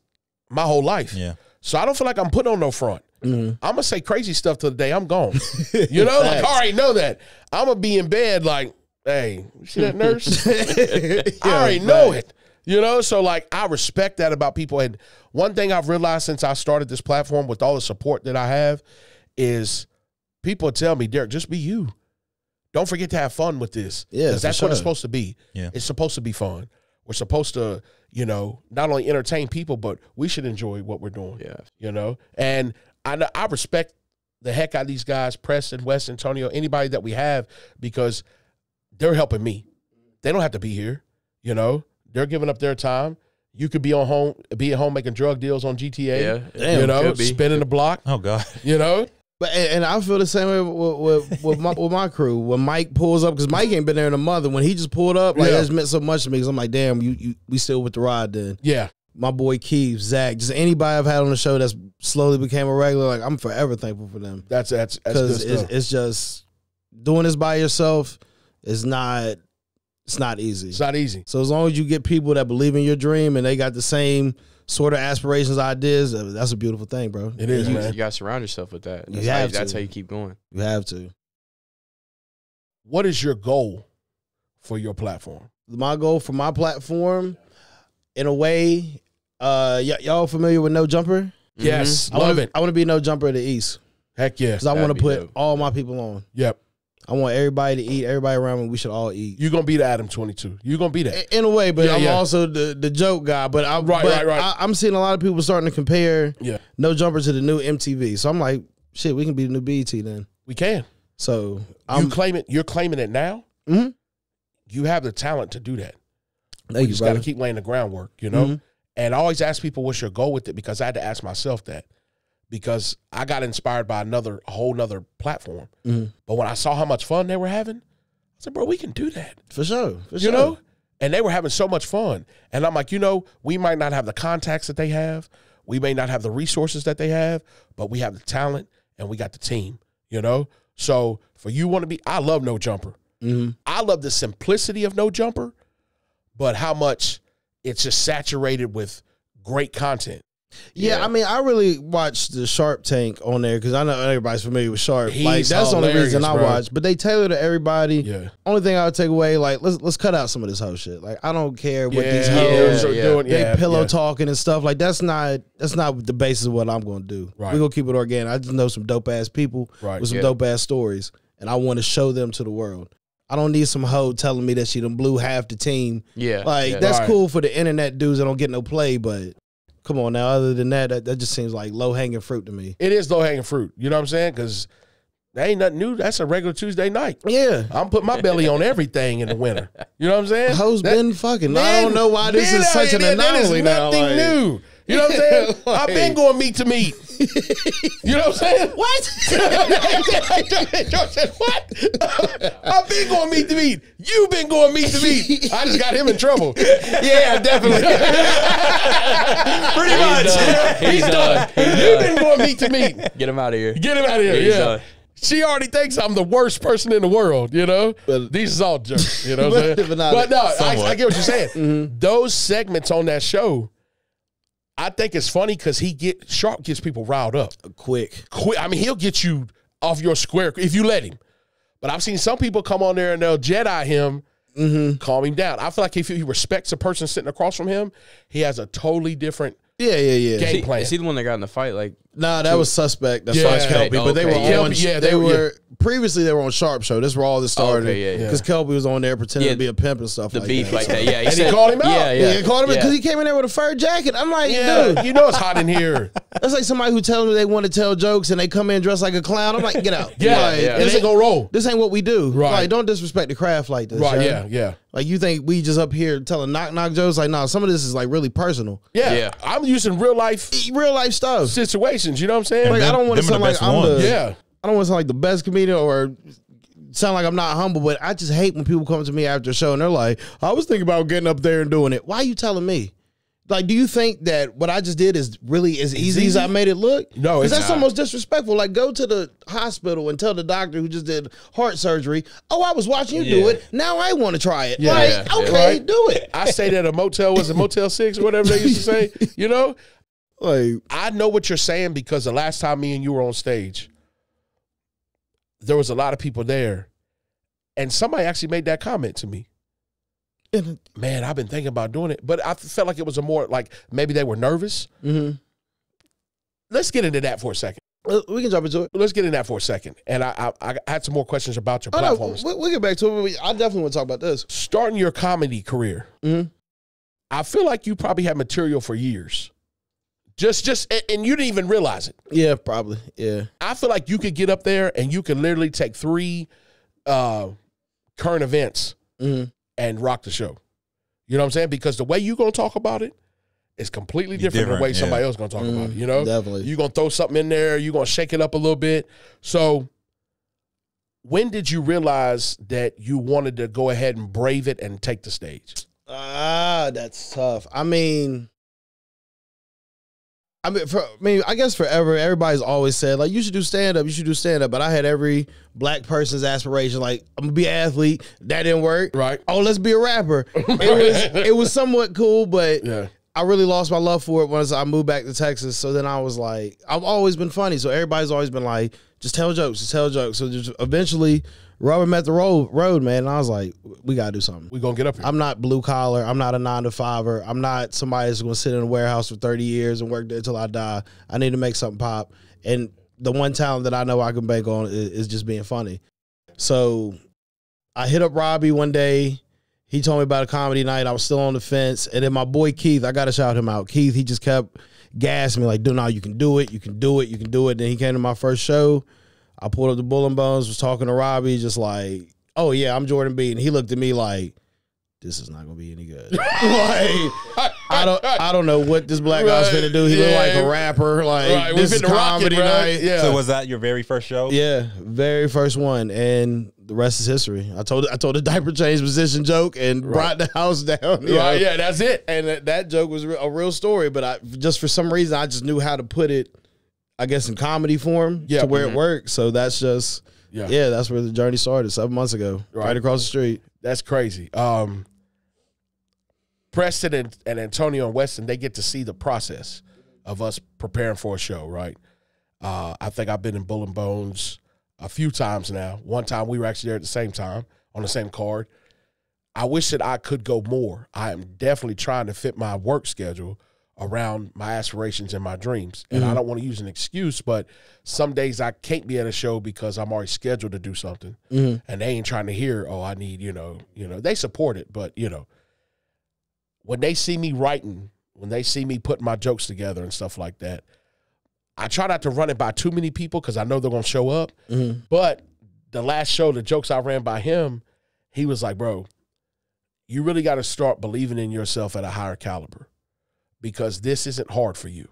my whole life. Yeah. So I don't feel like I'm putting on no front. I'm going to say crazy stuff till the day I'm gone. Like, I already know that. I'm going to be in bed like, hey, you see that nurse? I already know it. So like I respect that about people. And one thing I've realized since I started this platform with all the support that I have is people tell me, Derek, just be you. Don't forget to have fun with this. Yeah, Because that's for what it's sure. supposed to be. Yeah. It's supposed to be fun. We're supposed to, not only entertain people, but we should enjoy what we're doing. Yeah. And I respect the heck out of these guys, Preston, West, Antonio, anybody that we have, because they're helping me. They don't have to be here. They're giving up their time. You could be at home making drug deals on GTA. Yeah. Damn, could be. Spinning the block. Oh God. But and I feel the same way with my crew. When Mike pulls up, because Mike ain't been there in a month, and when he just pulled up, like that's meant so much to me. Because I'm like, damn, we still with the ride then. Yeah. My boy Keith, Zach, just anybody I've had on the show that's slowly became a regular. Like I'm forever thankful for them. That's good Because stuff. it's just doing this by yourself is not. It's not easy. It's not easy. So as long as you get people that believe in your dream and they got the same sort of aspirations, ideas, that's a beautiful thing, bro. It is, You man. got to surround yourself with that. You have That's to. how you keep going. You have to. What is your goal for your platform? My goal for my platform, in a way, y'all familiar with No Jumper? Yes. I Love wanna, it. I want to be No Jumper of the East Heck yeah. because I want to That'd be put dope. all my people on. Yep. I want everybody to eat, everybody around me. We should all eat. You're going to be the Adam 22. You're going to be that. In a way, but Yeah, I'm yeah. also the joke guy. But Right. I'm seeing a lot of people starting to compare Yeah. No Jumper to the new MTV. So I'm like, shit, we can be the new BET then. We can. So You're claiming it now? Mhm. You have the talent to do that. Thank You you, just got to brother. keep laying the groundwork, Mhm. And I always ask people, what's your goal with it? Because I had to ask myself that. Because I got inspired by a whole nother platform. Mhm. But when I saw how much fun they were having, I said, bro, we can do that. For sure. For You sure. know? And they were having so much fun. And I'm like, we might not have the contacts that they have. We may not have the resources that they have, but we have the talent and we got the team, So for you want to be, I love No Jumper. Mm-hmm. I love the simplicity of No Jumper, but how much it's just saturated with great content. Yeah, I mean, I really watched the Sharp Tank on there because I know everybody's familiar with Sharp. He's that's the only reason I bro. watch. But they tailor to everybody. Yeah. Only thing I would take away, like, let's cut out some of this whole shit. Like, I don't care what these Yeah, hoes are doing. they Yeah, pillow yeah. talking and stuff. Like, that's not the basis of what I'm going to do. Right. We're going to keep it organic. I just know some dope ass people Right, with some yeah. dope ass stories, and I want to show them to the world. I don't need some hoe telling me that she done blew half the team. Yeah. Like, yeah. that's Right. cool for the internet dudes that don't get no play, but come on now. Other than that, that just seems like low hanging fruit to me. It is low hanging fruit. You know what I'm saying? Because that ain't nothing new. That's a regular Tuesday night. Yeah. I'm putting my belly on everything in the winter. You know what I'm saying? Hoes That- been fucking. I Man, don't know why this man, is such an that is anomaly now. nothing like- new. You know what I'm saying? I've been going meat to meat. You know what I'm saying? What? George said, what? I've been going meat to meat. You've been going meat to meat. I just got him in trouble. Yeah, definitely. Pretty much. He's done. You've been going meat to meat. Get him out of here. Get him out of here. He's Yeah. done. She already thinks I'm the worst person in the world, But these is all jokes, you know what I'm saying? But not- But no, I somewhat. get what you're saying. Those segments on that show, I think it's funny because Sharp gets people riled up. Quick. I mean, he'll get you off your square if you let him. But I've seen some people come on there and they'll Jedi him, calm him down. I feel like if he respects the person sitting across from him, he has a totally different Yeah. game plan. Is he the one that got in the fight? Like, Nah, that was Suspect. That's Yeah. why Kelpie. But they were Okay, on. yeah, they they- were previously they were on Sharp Show. This is where all this started. Okay, yeah. Because Kelpie was on there pretending Yeah, to be a pimp and stuff. the like beef that. like that. Yeah. And he called him out. Yeah, Yeah, yeah. he called him Yeah. because he came in there with a fur jacket. I'm like, Yeah, dude, you know it's hot in here. that's like somebody who tells me they want to tell jokes and they come in dressed like a clown. I'm like, get out. Yeah, Like, yeah. this ain't gonna roll. This ain't what we do. Right. Like, don't disrespect the craft like this. Right, yo. yeah. Like, you think we just up here telling knock jokes? Like, no, some of this is like really personal. Yeah. Yeah. I'm using real life Real life stuff. situations, you know what I'm saying? Like, I don't want to them are sound the like best I'm ones. the Yeah. I don't want to sound like the best comedian or sound like I'm not humble, but I just hate when people come to me after a show and they're like, I was thinking about getting up there and doing it. Why are you telling me? Like, do you think that what I just did is really as easy as I made it look? No, 'Cause it's that's not. almost disrespectful. Like, go to the hospital and tell the doctor who just did heart surgery, oh, I was watching you do Yeah. it. Now I want to try it. Yeah. Like, Yeah. okay, Right. do it. I stayed at a motel, was it Motel 6 or whatever they used to say? You know? Like, I know what you're saying because the last time me and you were on stage, there was a lot of people there. And somebody actually made that comment to me. Man, I've been thinking about doing it. But I felt like it was a more like maybe they were nervous. Let's get into that for a second. we can jump into it. Let's get into that for a second. And I had some more questions about your Oh, no, platforms. we'll get back to it. I definitely want to talk about this. Starting your comedy career, I feel like you probably had material for years. And you didn't even realize it. Yeah, probably. Yeah. I feel like you could get up there and you can literally take 3 current events and rock the show. You know what I'm saying? Because the way you're going to talk about it is completely different than the way somebody else is going to talk about it. You know? Definitely. You're going to throw something in there. You're going to shake it up a little bit. So when did you realize that you wanted to go ahead and brave it and take the stage? That's tough. I guess forever, everybody's always said, like, you should do stand-up, But I had every black person's aspiration, like, I'm going to be an athlete. That didn't work. Right. Oh, let's be a rapper. It was somewhat cool, but Yeah. I really lost my love for it once I moved back to Texas. So then I was like, I've always been funny. So everybody's always been like, just tell jokes. So just eventually, rubber met the road, man. And I was like, we got to do something. We're going to get up here. I'm not blue collar. I'm not a 9-to-5er. I'm not somebody that's going to sit in a warehouse for 30 years and work there until I die. I need to make something pop. And the one talent that I know I can bank on is just being funny. So I hit up Robbie one day. He told me about a comedy night. I was still on the fence. And then my boy Keith, I got to shout him out. Keith, he just kept gassing me like, dude, no, you can do it. You can do it. You can do it. Then he came to my first show. I pulled up the Bull and Bones, was talking to Robbie, just like, oh, yeah, I'm Jordan B. And he looked at me like, this is not going to be any good. I don't know what this black guy's finna do. He look like a rapper. Like this is comedy night. Yeah. So was that your very first show? Yeah, very first one, and the rest is history. I told a diaper change position joke and brought the house down. Right, yeah, that's it. And that joke was a real story, but I just for some reason I just knew how to put it, I guess, in comedy form to where it worked. So that's just that's where the journey started 7 months ago, right across the street. That's crazy. Preston and Antonio and Weston, they get to see the process of us preparing for a show, right? I think I've been in Bull and Bones a few times now. One time we were actually there at the same time on the same card. I wish that I could go more. I am definitely trying to fit my work schedule around my aspirations and my dreams. And I don't want to use an excuse, but some days I can't be at a show because I'm already scheduled to do something. And they ain't trying to hear, oh, I need, they support it. But, when they see me writing, when they see me putting my jokes together and stuff like that, I try not to run it by too many people because I know they're going to show up. But the last show, the jokes I ran by him, he was like, bro, you really got to start believing in yourself at a higher caliber because this isn't hard for you.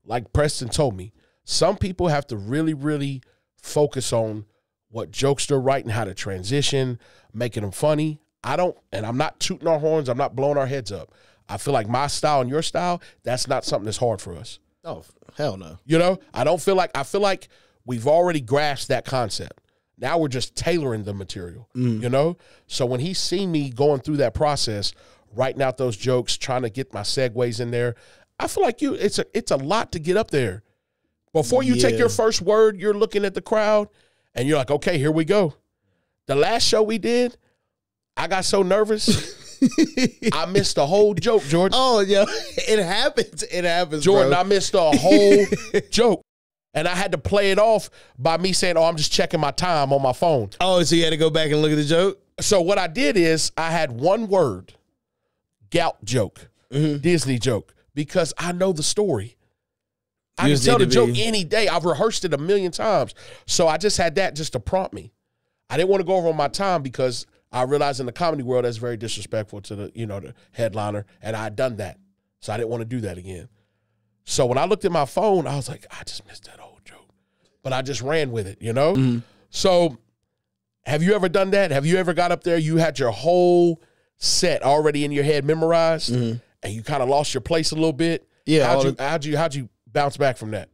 Like Preston told me, some people have to really, really focus on what jokes they're writing, how to transition, making them funny. I don't, and I'm not tooting our horns, I'm not blowing our heads up. I feel like my style and your style, that's not something that's hard for us. Oh, hell no. I feel like we've already grasped that concept. Now we're just tailoring the material, So when he's seen me going through that process, writing out those jokes, trying to get my segues in there, I feel like it's a lot to get up there. Before you take your first word, you're looking at the crowd and you're like, okay, here we go. The last show we did, I got so nervous, I missed the whole joke, Jordan. Oh, yeah, it happens. It happens, Jordan, bro. I missed the whole joke. And I had to play it off by me saying, oh, I'm just checking my time on my phone. Oh, so you had to go back and look at the joke? So what I did is I had one word, gout joke, Disney joke, because I know the story. I can tell the joke any day. I've rehearsed it 1,000,000 times. So I just had that just to prompt me. I didn't want to go over on my time because I realized in the comedy world that's very disrespectful to the headliner, and I had done that. So I didn't want to do that again. So when I looked at my phone, I was like, I just missed that whole joke. But I just ran with it, So have you ever done that? Have you ever got up there, you had your whole set already in your head memorized, and you kind of lost your place a little bit? Yeah. How'd you bounce back from that?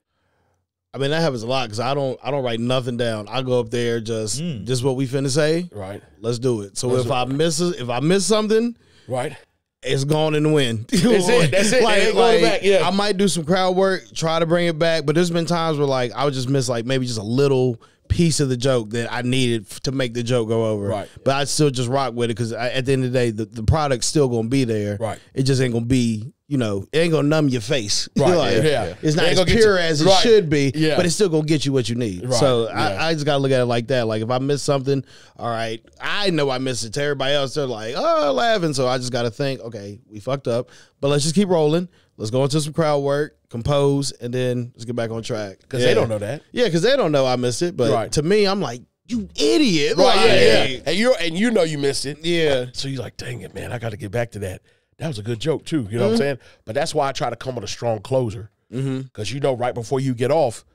I mean, that happens a lot because I don't write nothing down. I go up there just what we finna say. Right. Let's do it. So if I miss something, right, it's gone in the wind. That's it. That's it. Like, back. Yeah. I might do some crowd work, try to bring it back, but there's been times where like I would just miss like maybe just a little piece of the joke that I needed to make the joke go over. Right. But I'd still just rock with it because at the end of the day, the product's still gonna be there. Right. It just ain't gonna be. It ain't gonna numb your face. Right. Like, it's not as pure as it should be, but it's still gonna get you what you need. Right. So I just gotta look at it like that. Like if I miss something, all right, I know I missed it. To everybody else, they're like, oh, laughing. So I just gotta think, okay, we fucked up, but let's just keep rolling. Let's go into some crowd work, compose, and then let's get back on track. Because they don't know that. Yeah, because they don't know I missed it. But to me, I'm like, you idiot. Right, like, And you know you missed it. Yeah. So you're like, dang it, man, I got to get back to that. That was a good joke, too. You know what I'm saying? But that's why I try to come with a strong closer. Because right before you get off,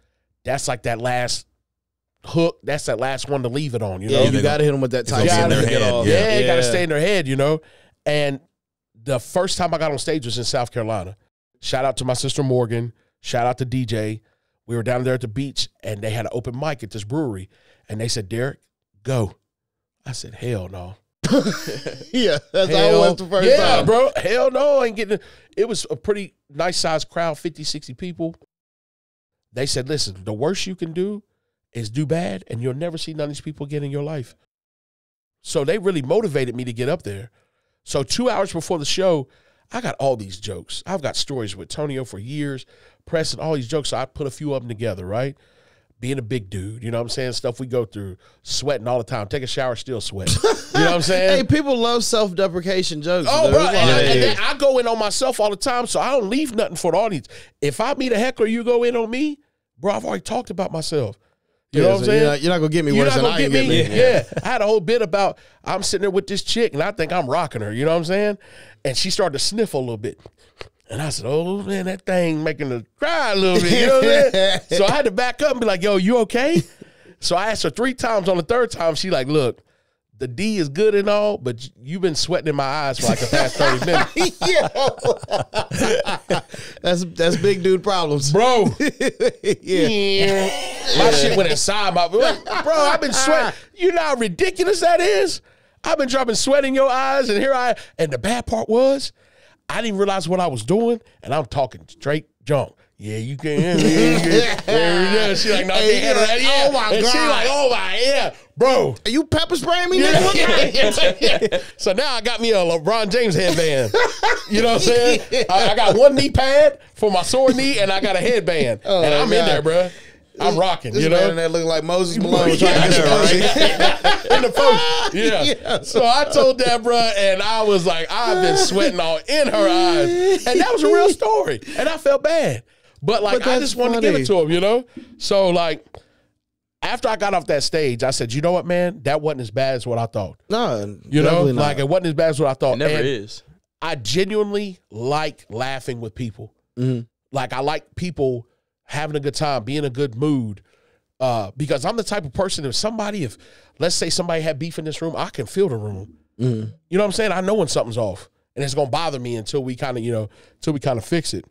that's like that last hook. That's that last one to leave it on, you know? You got to hit them with that type in their to get head. off. Yeah, you got to stay in their head, And the first time I got on stage was in South Carolina. Shout out to my sister Morgan. Shout out to DJ. We were down there at the beach, and they had an open mic at this brewery. And they said, Derek, go. I said, hell no. Yeah, that's always the first time. Yeah, bro. Hell no, I ain't getting it. It was a pretty nice sized crowd, 50, 60 people. They said, listen, the worst you can do is do bad, and you'll never see none of these people again in your life. So they really motivated me to get up there. So 2 hours before the show, I got all these jokes. I've got stories with Tonio for years, Preston, all these jokes. So I put a few of them together, right? Being a big dude, you know what I'm saying? Stuff we go through, sweating all the time. Take a shower, still sweat. You know what I'm saying? Hey, people love self-deprecation jokes. Oh, bro, Like, I go in on myself all the time, so I don't leave nothing for the audience. If I meet a heckler, you go in on me, bro, I've already talked about myself. You know what I'm saying? You're not gonna get me You're worse not than gonna I get can get me. me. Yeah. I had a whole bit about I'm sitting there with this chick and I think I'm rocking her. You know what I'm saying? And she started to sniffle a little bit. And I said, oh, man, that thing making her cry a little bit. You know what I'm saying? So I had to back up and be like, yo, you okay? So I asked her 3 times. On the 3rd time, she like, look, the D is good and all, but you've been sweating in my eyes for like the past 30 minutes. That's big dude problems. Bro. Yeah. My shit went inside my, bro, I've been sweating. You know how ridiculous that is? I've been dropping sweat in your eyes, and and the bad part was, I didn't realize what I was doing, and I'm talking straight junk. Yeah, you can. She like, no, I can't handle that. Yeah. Oh, my And God. she like, oh, my, yeah. Bro. Are you pepper spraying me, nigga? Yeah. So now I got me a LeBron James headband. You know what I'm saying? I got one knee pad for my sore knee, and I got a headband. And I'm in there, bro. I'm rocking, This you man know? in there looking like Moses Malone trying Yeah, to get some pussy. in the post. Yeah. Yeah. So I told Deborah, and I was like, I've been sweating all in her eyes. And that was a real story. And I felt bad. But like, But I that's just wanted to give it funny. to him, you know? So like, after I got off that stage, I said, you know what, man? That wasn't as bad as what I thought. No, You know? definitely not. Like, it wasn't as bad as what I thought. It never And is. I genuinely like laughing with people. Like, I like people having a good time, being in a good mood. Because I'm the type of person, if let's say somebody had beef in this room, I can feel the room. You know what I'm saying? I know when something's off, and it's gonna bother me until we kind of fix it.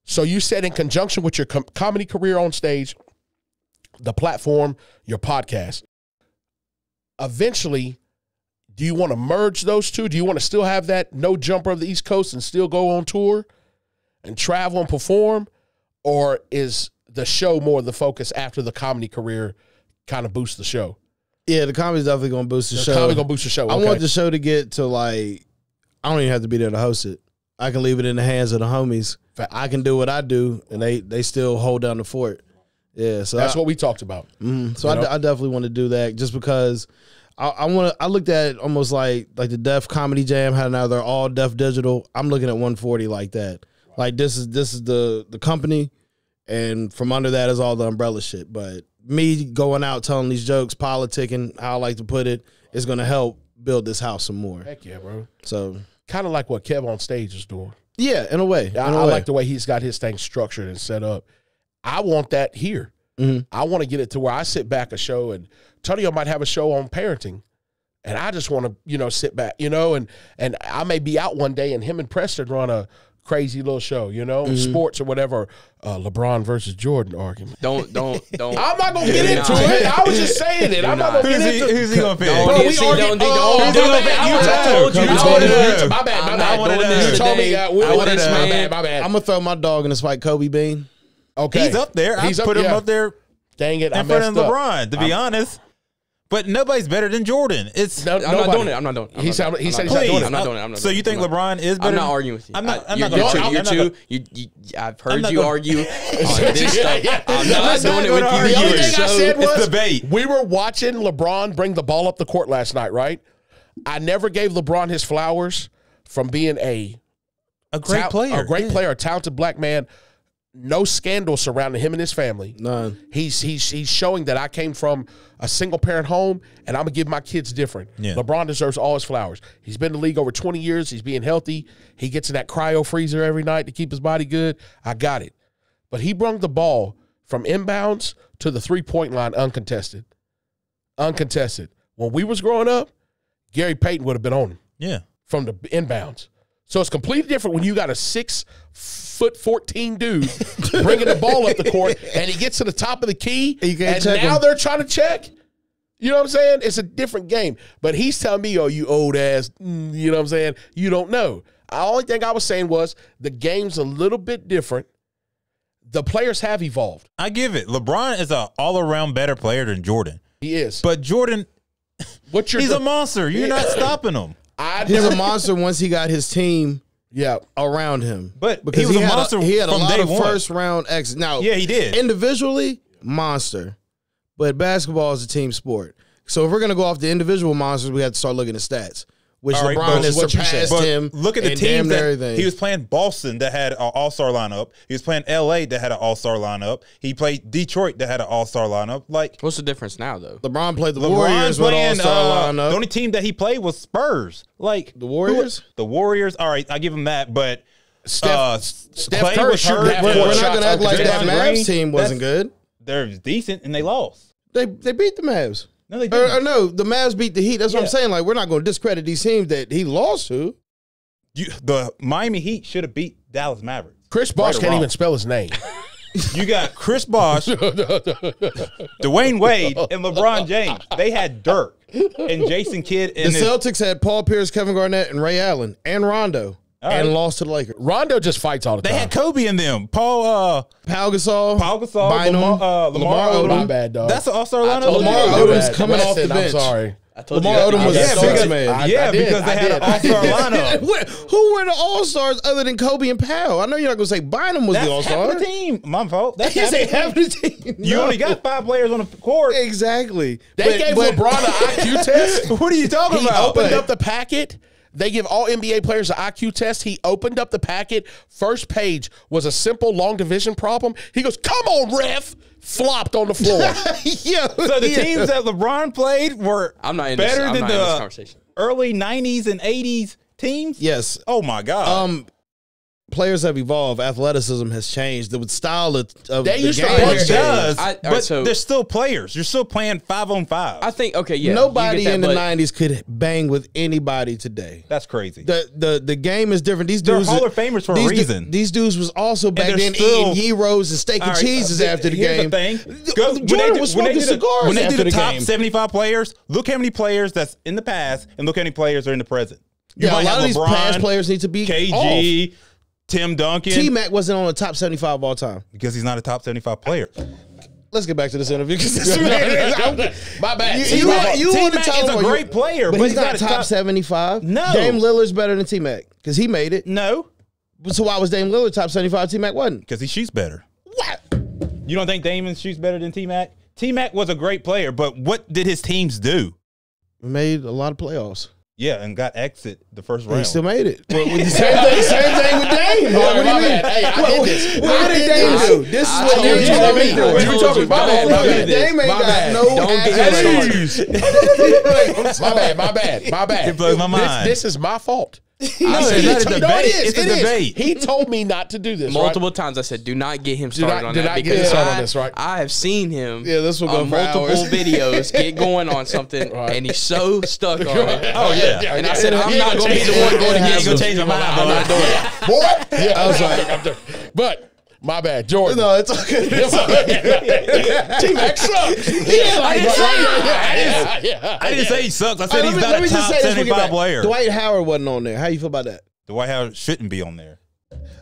So you said in conjunction with your comedy career on stage, the platform, your podcast. Eventually, do you want to merge those two? Do you want to still have that no jumper of the East Coast and still go on tour and travel and perform, or is the show more the focus after the comedy career kind of boosts the show? Yeah, the comedy's definitely gonna boost the show. Comedy gonna boost the show. I Okay. want the show to get to like, I don't even have to be there to host it. I can leave it in the hands of the homies. I can do what I do, and they still hold down the fort. Yeah, so That's what we talked about. So I definitely want to do that just because I want to. I looked at it almost like the Def Comedy Jam, how now they're all Def Digital. I'm looking at 140 like that. Like this is the company, and from under that is all the umbrella shit. But me going out telling these jokes, politicking, how I like to put it, is going to help build this house some more. Heck yeah, bro. So Kind of like what Kev on stage is doing. yeah, in a way, I like the way he's got his thing structured and set up. I want that here. I want to get it to where I sit back a show, and Tonio might have a show on parenting, and I just want to, sit back, and I may be out one day, and him and Preston run a crazy little show, sports or whatever, LeBron versus Jordan argument. Don't. I'm not gonna get into it. I was just saying it. I'm not gonna get into it. Who's he gonna pick? Bro, we argued. My bad. You told me. My bad. I'm gonna throw my dog in this fight, Kobe Bean. Okay, He's up there. I put him up there Dang it, I in front of messed up. LeBron, to be honest. But nobody's better than Jordan. It's No, I'm not doing it. I'm not doing it. He said he's not Please. doing it. I'm not doing it. I'm not So doing you it. think I'm not- LeBron is better? I'm not arguing with you. I'm not You're gonna- I've heard you gonna- argue on this stuff. I'm not doing it with you. The only You're thing I so- said was It's debate. we were watching LeBron bring the ball up the court last night, right? I never gave LeBron his flowers from being a great player. a great player, a talented black man. No scandal surrounding him and his family. None. He's showing that I came from a single parent home, and I'm gonna give my kids different. Yeah. LeBron deserves all his flowers. He's been in the league over 20 years. He's being healthy. He gets in that cryo freezer every night to keep his body good. I got it. But he brung the ball from inbounds to the 3-point line uncontested. Uncontested. When we was growing up, Gary Payton would have been on him Yeah. from the inbounds. So it's completely different when you got a 6'14" dude bringing the ball up the court, and he gets to the top of the key, You can't and check now him. they're trying to check. You know what I'm saying? It's a different game. But he's telling me, oh, you old ass, you know what I'm saying? You don't know. The only thing I was saying was the game's a little bit different. The players have evolved. I give it. LeBron is an all-around better player than Jordan. He is. But Jordan, What's your he's a monster. You're not stopping him. He's a monster once he got his team Yeah. around him. But because he was a had monster he had a from lot day of one. first round exits. Now, Yeah, he did. individually, monster. But basketball is a team sport. So if we're gonna go off the individual monsters, we have to start looking at stats. which All right, LeBron but has what you said. surpassed But him. look at the in teams damn near that everything. he was playing. Boston that had an all-star lineup. He was playing LA that had an all-star lineup. He played Detroit that had an all-star lineup. Like What's the difference now, though? LeBron played the LeBron Warriors with playing, all-star lineup. the only team that he played was Spurs. Like The Warriors? The Warriors. All right, I give him that. But Steph Clay Curry was shooting hurt. half We're court not shots going to act out like the that Draymond Mavs Green, team wasn't good. they're decent and they lost. They beat the Mavs. No, they didn't. Or no, the Mavs beat the Heat. That's what I'm Yeah. saying. Like, we're not going to discredit these teams that he lost to. The Miami Heat should have beat Dallas Mavericks. Chris Bosh Right or can't wrong. even spell his name. You got Chris Bosh, Dwayne Wade, and LeBron James. They had Dirk and Jason Kidd. The And Celtics had Paul Pierce, Kevin Garnett, and Ray Allen, and Rondo, and right. lost to the Lakers. Rondo just fights all the they time. had Kobe in them. Pau Gasol, Gasol, Bynum, Lamar Odom. My bad, dog. That's an all-star lineup. told you. Lamar My Odom's bad. coming off the Listen, I'm bench. sorry. I told Lamar you. Odom was Yeah, a six because, man. yeah, I did, because they I had an did. all-star lineup. Who were the All-Stars other than Kobe and Powell? I know you're not going to say Bynum was That's the half All-Star. the team. My fault. That's You half say the half team. the team. You No. only got 5 players on the court. Exactly. They gave LeBron an IQ test. What are you talking He about? opened up the packet. They give all NBA players an IQ test. He opened up the packet. First page was a simple long division problem. He goes, "Come on, ref!" Flopped on the floor. Yeah. So the teams that LeBron played were I'm not in this. better I'm than not in this the conversation. early 90s and 80s teams? Yes. Oh, my God. Players have evolved. Athleticism has changed. The style of They the used to game punch has it down. changed. does, all but right, so- they're still players. You're still playing 5-on-5. I think okay, yeah. Nobody you get in that, the but 90s could bang with anybody today. That's crazy. The game is different. These They're dudes Hall of Famers for a these reason. These dudes was also back they're then still- eating gyros and steak All and right, cheeses after the here's game. The thing. Jordan was smoking cigars when they after do the the top game. 75 players, look how many players that's in the past and look how many players are in the present. You Yeah, a might lot have of these LeBron, past players need to be KG, Tim Duncan, T-Mac wasn't on the top 75 of all time. because he's not a top 75 player. Let's get back to this interview because My bad. you want to T-Mac tell is him a great player, but but he's not top 75. No. Dame Lillard's better than T-Mac because he made it. No, So why was Dame Lillard top 75? T-Mac wasn't. because he shoots better. What? You don't think Damon shoots better than T-Mac? T-Mac was a great player, but what did his teams do? Made a lot of playoffs. Yeah, and got exit the first He round. still made it. Well, same thing with Dame. What do you mean? Hey, I did this. What did Dame do? This is I what told Dame you. told me. I told You told me. you. My bad. Don't My do bad. this. Dame ain't My got bad. no Don't get attitude. started. My bad. My bad. It blows my mind. This is my fault. No, it's not a No, debate. it is. It's a It is. debate. He told me not to do this. Multiple times I said, do not get him started not- on do that not get because him started on this, right? I have seen him Yeah, this will go on for multiple hours. videos get going on something and he's so stuck on it. Oh, yeah. And I said, I'm He not ain't going to be the change one it. going He ain't against gonna him. change my mind. I'm not doing it. Boy. Yeah, I was like, but my bad, Jordan. No, it's okay. T-Mac sucks. I didn't say he sucks. I said he's not Let a me just top say this. We'll get 75 back. player. Dwight Howard wasn't on there. How you feel about that? Dwight Howard shouldn't be on there.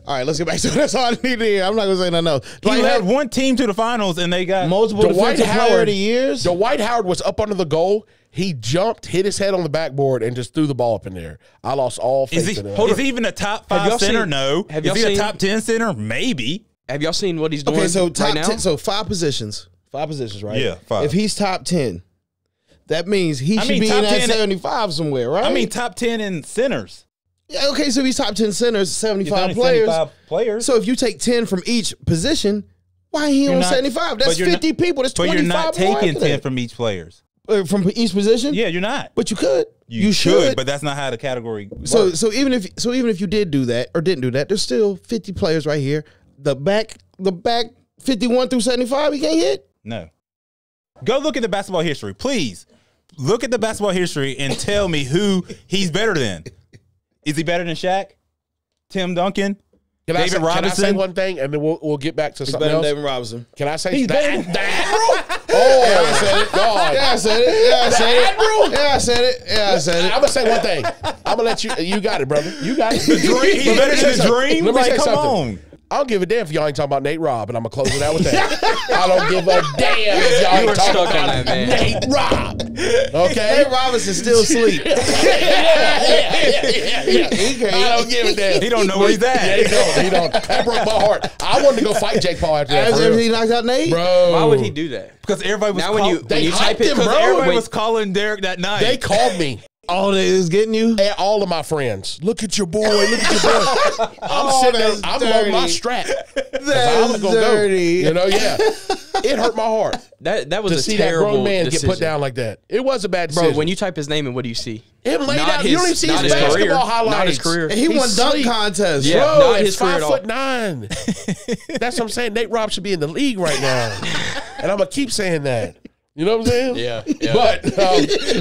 All right, let's get back to it. That's all I need to hear. I'm not going to say nothing else. He Dwight led Howard, one team to the finals, and they got multiple Dwight defensive player Howard- of the years. Dwight Howard was up under the goal. He jumped, hit his head on the backboard, and just threw the ball up in there. I lost all Is faith he, in him. is he even a top Have 5 y'all center? seen- No. have Is y'all he a seen- top 10 center? Maybe. Have y'all seen what he's doing Okay, so top right now? 10, so 5 positions. 5 positions, right? Yeah, 5. If he's top 10, that means he should be in top that 10 75 somewhere, right? I mean, top 10 in centers. yeah, okay, so he's top 10 centers, He's 75 only players. 75 players. So if you take 10 from each position, why he You're on not- 75? That's but you're 50 people. That's but 25 you're not more taking after 10 that. from each players. From each position? Yeah, you're not. But you could. You should. should, but that's not how the category works. So even if you did do that or didn't do that, there's still 50 players right here. The back 51 through 75, he can't hit. No. Go look at the basketball history. Please look at the basketball history and tell me who he's better than. Is he better than Shaq? Tim Duncan? Can I David say Robinson? one thing, and then we'll get back to something Better than else? David Robinson. Can I say He's better that? than- That Oh, yeah, I said it. God. Yeah, I said it. Yeah, I said it. Yeah, I said it. Yeah, I said I'm it. gonna say one thing. I'm gonna let you. You got it, brother. You got it. He's But let better me say than the something. Dream? Let me Like, say come something. on. I don't give a damn if y'all ain't talking about Nate Robb, and I'm gonna close it out with that. I don't give a damn if y'all You ain't were talking stuck on about that, man. Nate Robb. Okay. Nate Robinson still asleep. Yeah. I don't give a damn. He don't know where he's at. Yeah, he don't. That broke my heart. I wanted to go fight Jake Paul after that. As For if real. he knocked out Nate. Bro. Why would he do that? Because everybody was Now when you They type hyped it, him, because bro. everybody Wait. was calling Derek that night. They called me. Oh, they is getting you? And all of my friends, look at your boy, look at your boy. I'm sitting there, I'm on my strap. That's dirty. You know, yeah. It hurt my heart That was to a see that terrible grown man decision. get put down like that. It was a bad decision. Bro, when you type his name in, what do you see? Him laid Not out, you don't even see his not basketball career. highlights. Not his career. And he won He's dunk sleep. contest. Yeah. Bro, not at his career at all. 5'9". That's what I'm saying. Nate Robb should be in the league right now. And I'm going to keep saying that. You know what I'm saying? Yeah. But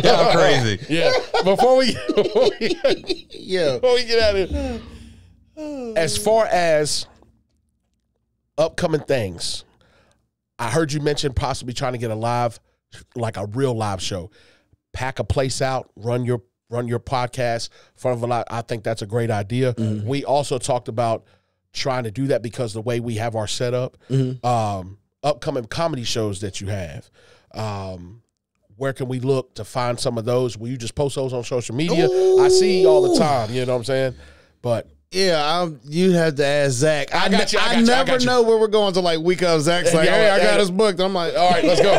Y'all crazy. yeah, before we Yeah. get out of here, as far as upcoming things, I heard you mention possibly trying to get a live, like a real live show. Pack a place out, run your podcast in front of a lot. I think that's a great idea. Mm-hmm. We also talked about trying to do that because the way we have our setup, upcoming comedy shows that you have. Where can we look to find some of those? Will you just post those on social media? I see all the time, you know what I'm saying? But Yeah, you'd have to ask Zach. I got you, I got I you, I never got you. know where we're going to like week of. Zach's like, Yeah, hey, I yeah. got us booked. I'm like, all right, let's go.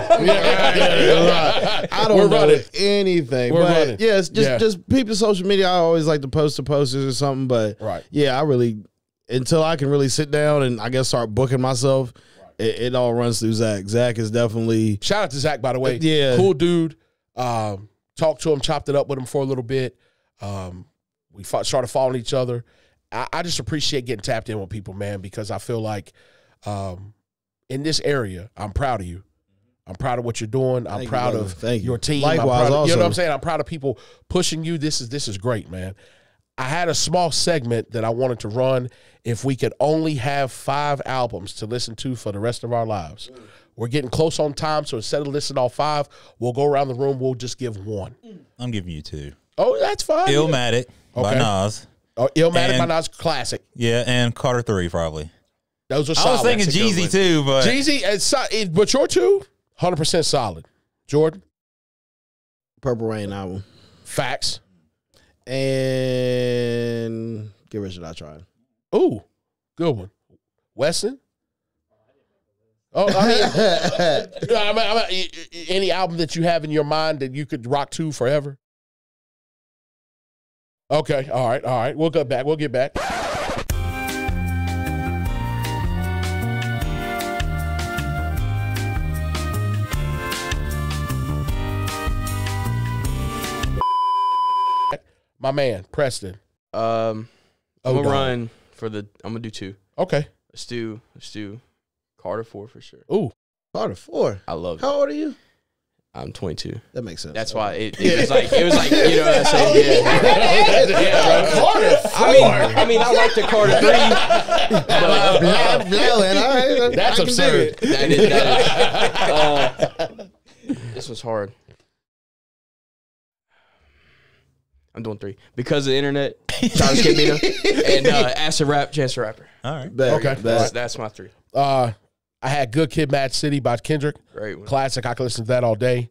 I don't We're know running. anything. We're but running. yeah, it's just Yeah. just people social media. I always like to post the posters or something. But Right. yeah, I really until I can really sit down and I guess start booking myself, it all runs through Zach. Zach is definitely Shout out to Zach, by the way. Yeah. Cool dude. Talked to him, chopped it up with him for a little bit. We started following each other. I just appreciate getting tapped in with people, man, because I feel like in this area, I'm proud of you. I'm proud of what you're doing. I'm Thank you, proud brother. of Thank you. your team. Likewise, I'm proud of, you know also. what I'm saying? I'm proud of people pushing you. This is great, man. I had a small segment that I wanted to run if we could only have 5 albums to listen to for the rest of our lives. We're getting close on time, so instead of listening to all 5, we'll go around the room. We'll just give 1. I'm giving you 2. Oh, that's fine. Illmatic by Okay. Nas. Oh, Illmatic by And- Nas, classic. Yeah, and Carter 3 probably. Those are I solid. was thinking That's a good Jeezy one. too, but Jeezy, but your 2, 100% solid. Jordan, Purple Rain album. facts. And Get Rich or Die Trying. Ooh, good one. Weston? Oh, I mean, any album that you have in your mind that you could rock to forever? Okay, all right. We'll get back. My man, Preston. I'm Oh, gonna dog. run for the. I'm gonna do 2. Okay. Let's do Carter 4 for sure. Ooh. Carter 4. I love it. How old are you? I'm 22. That makes sense. That's why it was like you know what I'm saying. Yeah, Carter. I mean I like the Carter 3. But, That's absurd. that is this was hard. I'm doing 3 because of the internet. Charles Gambino and Acid Rap, Chance the Rapper. all right. Okay. That's my 3. I had Good Kid, Mad City by Kendrick. Great one. Classic. I could listen to that all day.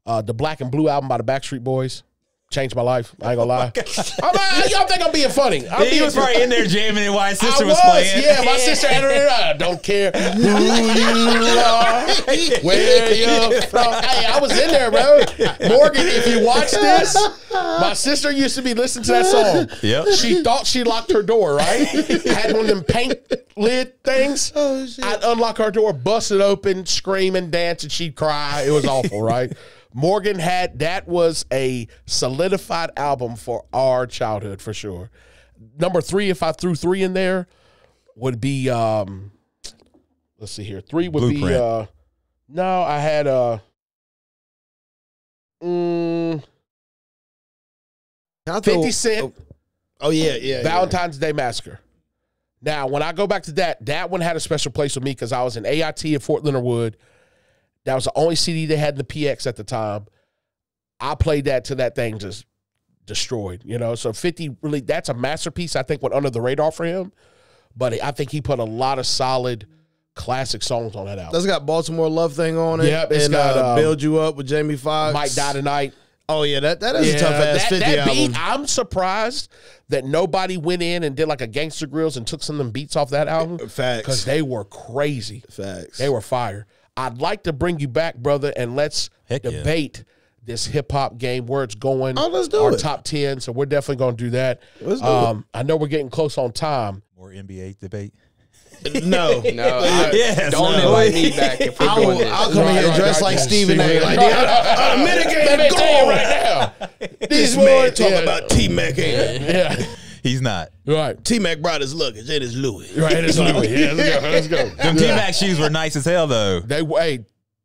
The Black and Blue album by the Backstreet Boys. Changed my life. I ain't gonna lie. Y'all think I'm being funny. He was probably in there jamming it while his sister I was playing. Yeah, my sister had her. I don't care who you are, where you're from. Hey, I was in there, bro. Morgan, if you watch this, my sister used to be listening to that song. Yep. She thought she locked her door, right? I had one of them paint lid things. Oh, shit. I'd unlock her door, bust it open, scream and dance, and she'd cry. It was awful, right? Morgan that was a solidified album for our childhood for sure. Number 3, if I threw 3 in there, would be let's see here. 3 would Blueprint. be no, I had 50 Cent, Oh yeah. Valentine's Day Massacre. Now, when I go back to that one had a special place with me because I was in AIT at Fort Leonard Wood. That was the only CD they had in the PX at the time. I played that till that thing just destroyed, you know. So 50 really, that's a masterpiece. I think went under the radar for him, but I think he put a lot of solid classic songs on that album. That's got Baltimore Love Thing on it. Yep, it's and got, Build You Up with Jamie Foxx. Might Die Tonight. Oh yeah, that is a tough ass 50 that album. beat, I'm surprised that nobody went in and did like a Gangsta Grills and took some of them beats off that album. Facts. Because they were crazy. Facts. They were fire. I'd like to bring you back, brother, and let's Heck yeah. debate this hip hop game, where it's going. Oh, let's do our it. top 10. So we're definitely going to do that. Let's do it. I know we're getting close on time. More NBA debate. No. Yes, Don't no. invite me back if we're doing this. I'll come in here dressed like Stephen A. Like, Let me tell you right now. This man talking about T-Mac. Yeah. He's not. Right. T-Mac brought his luggage. It is Louis. Right. It's Louis. Yeah, let's go. Them T-Mac shoes were nice as hell, though.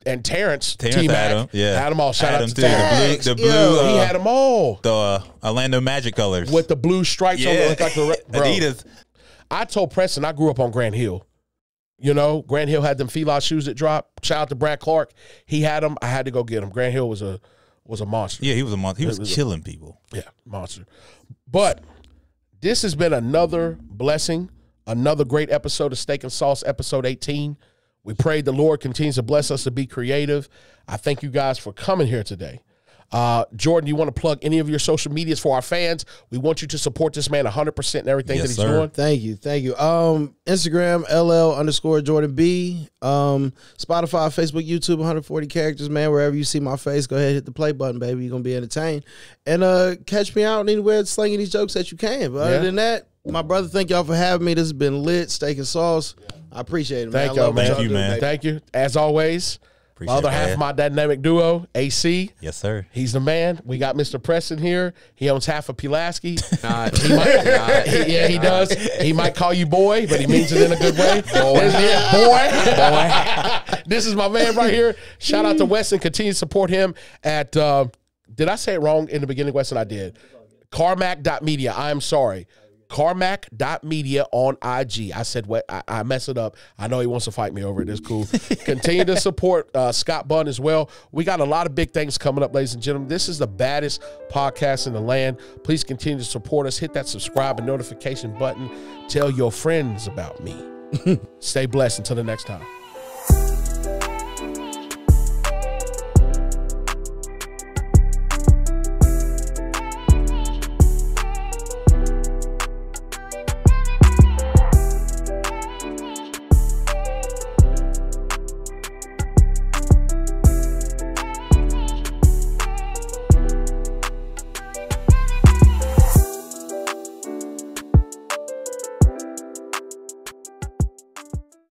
And Terrence Terrence T-Mac, had 'em, yeah. had them all. Shout Had out 'em to too. Terrence. The blue, He had them all the Orlando Magic colors. with the blue stripes on it. Like bro. Adidas. I told Preston I grew up on Grant Hill. You know, Grant Hill had them Fila shoes that dropped. Shout out to Brad Clark. He had them. I had to go get them. Grant Hill was a monster. Yeah, he was a monster. He was killing people. Yeah, monster. But this has been another blessing, another great episode of Steak and Sauce, episode 18. We pray the Lord continues to bless us to be creative. I thank you guys for coming here today. Jordan, you want to plug any of your social medias for our fans? We want you to support this man 100% in everything that he's doing. Thank you. Instagram, LL_Jordan B. Spotify, Facebook, YouTube, 140 characters, man. Wherever you see my face, go ahead and hit the play button, baby. You're going to be entertained. And catch me out anywhere slinging these jokes that you can. But other than that, my brother, thank y'all for having me. This has been lit, Steak and Sauce. I appreciate it, man. Thank y'all, man. Thank you, man. Thank you. As always, Appreciate my other that. half of my dynamic duo, AC. Yes, sir. He's the man. We got Mr. Preston here. He owns half of Pulaski. Not, Yeah, he does. He might call you boy, but he means it in a good way. Boy. This is my man right here. Shout out to Weston. Continue to support him at, did I say it wrong in the beginning, Weston? I did. Carmack.media. I am sorry. Carmack.media on IG. I said what I mess it up. I know he wants to fight me over it. It's cool. Continue to support Scott Bunn as well. We got a lot of big things coming up, ladies and gentlemen. This is the baddest podcast in the land. Please continue to support us. Hit that subscribe and notification button. Tell your friends about me. Stay blessed until the next time.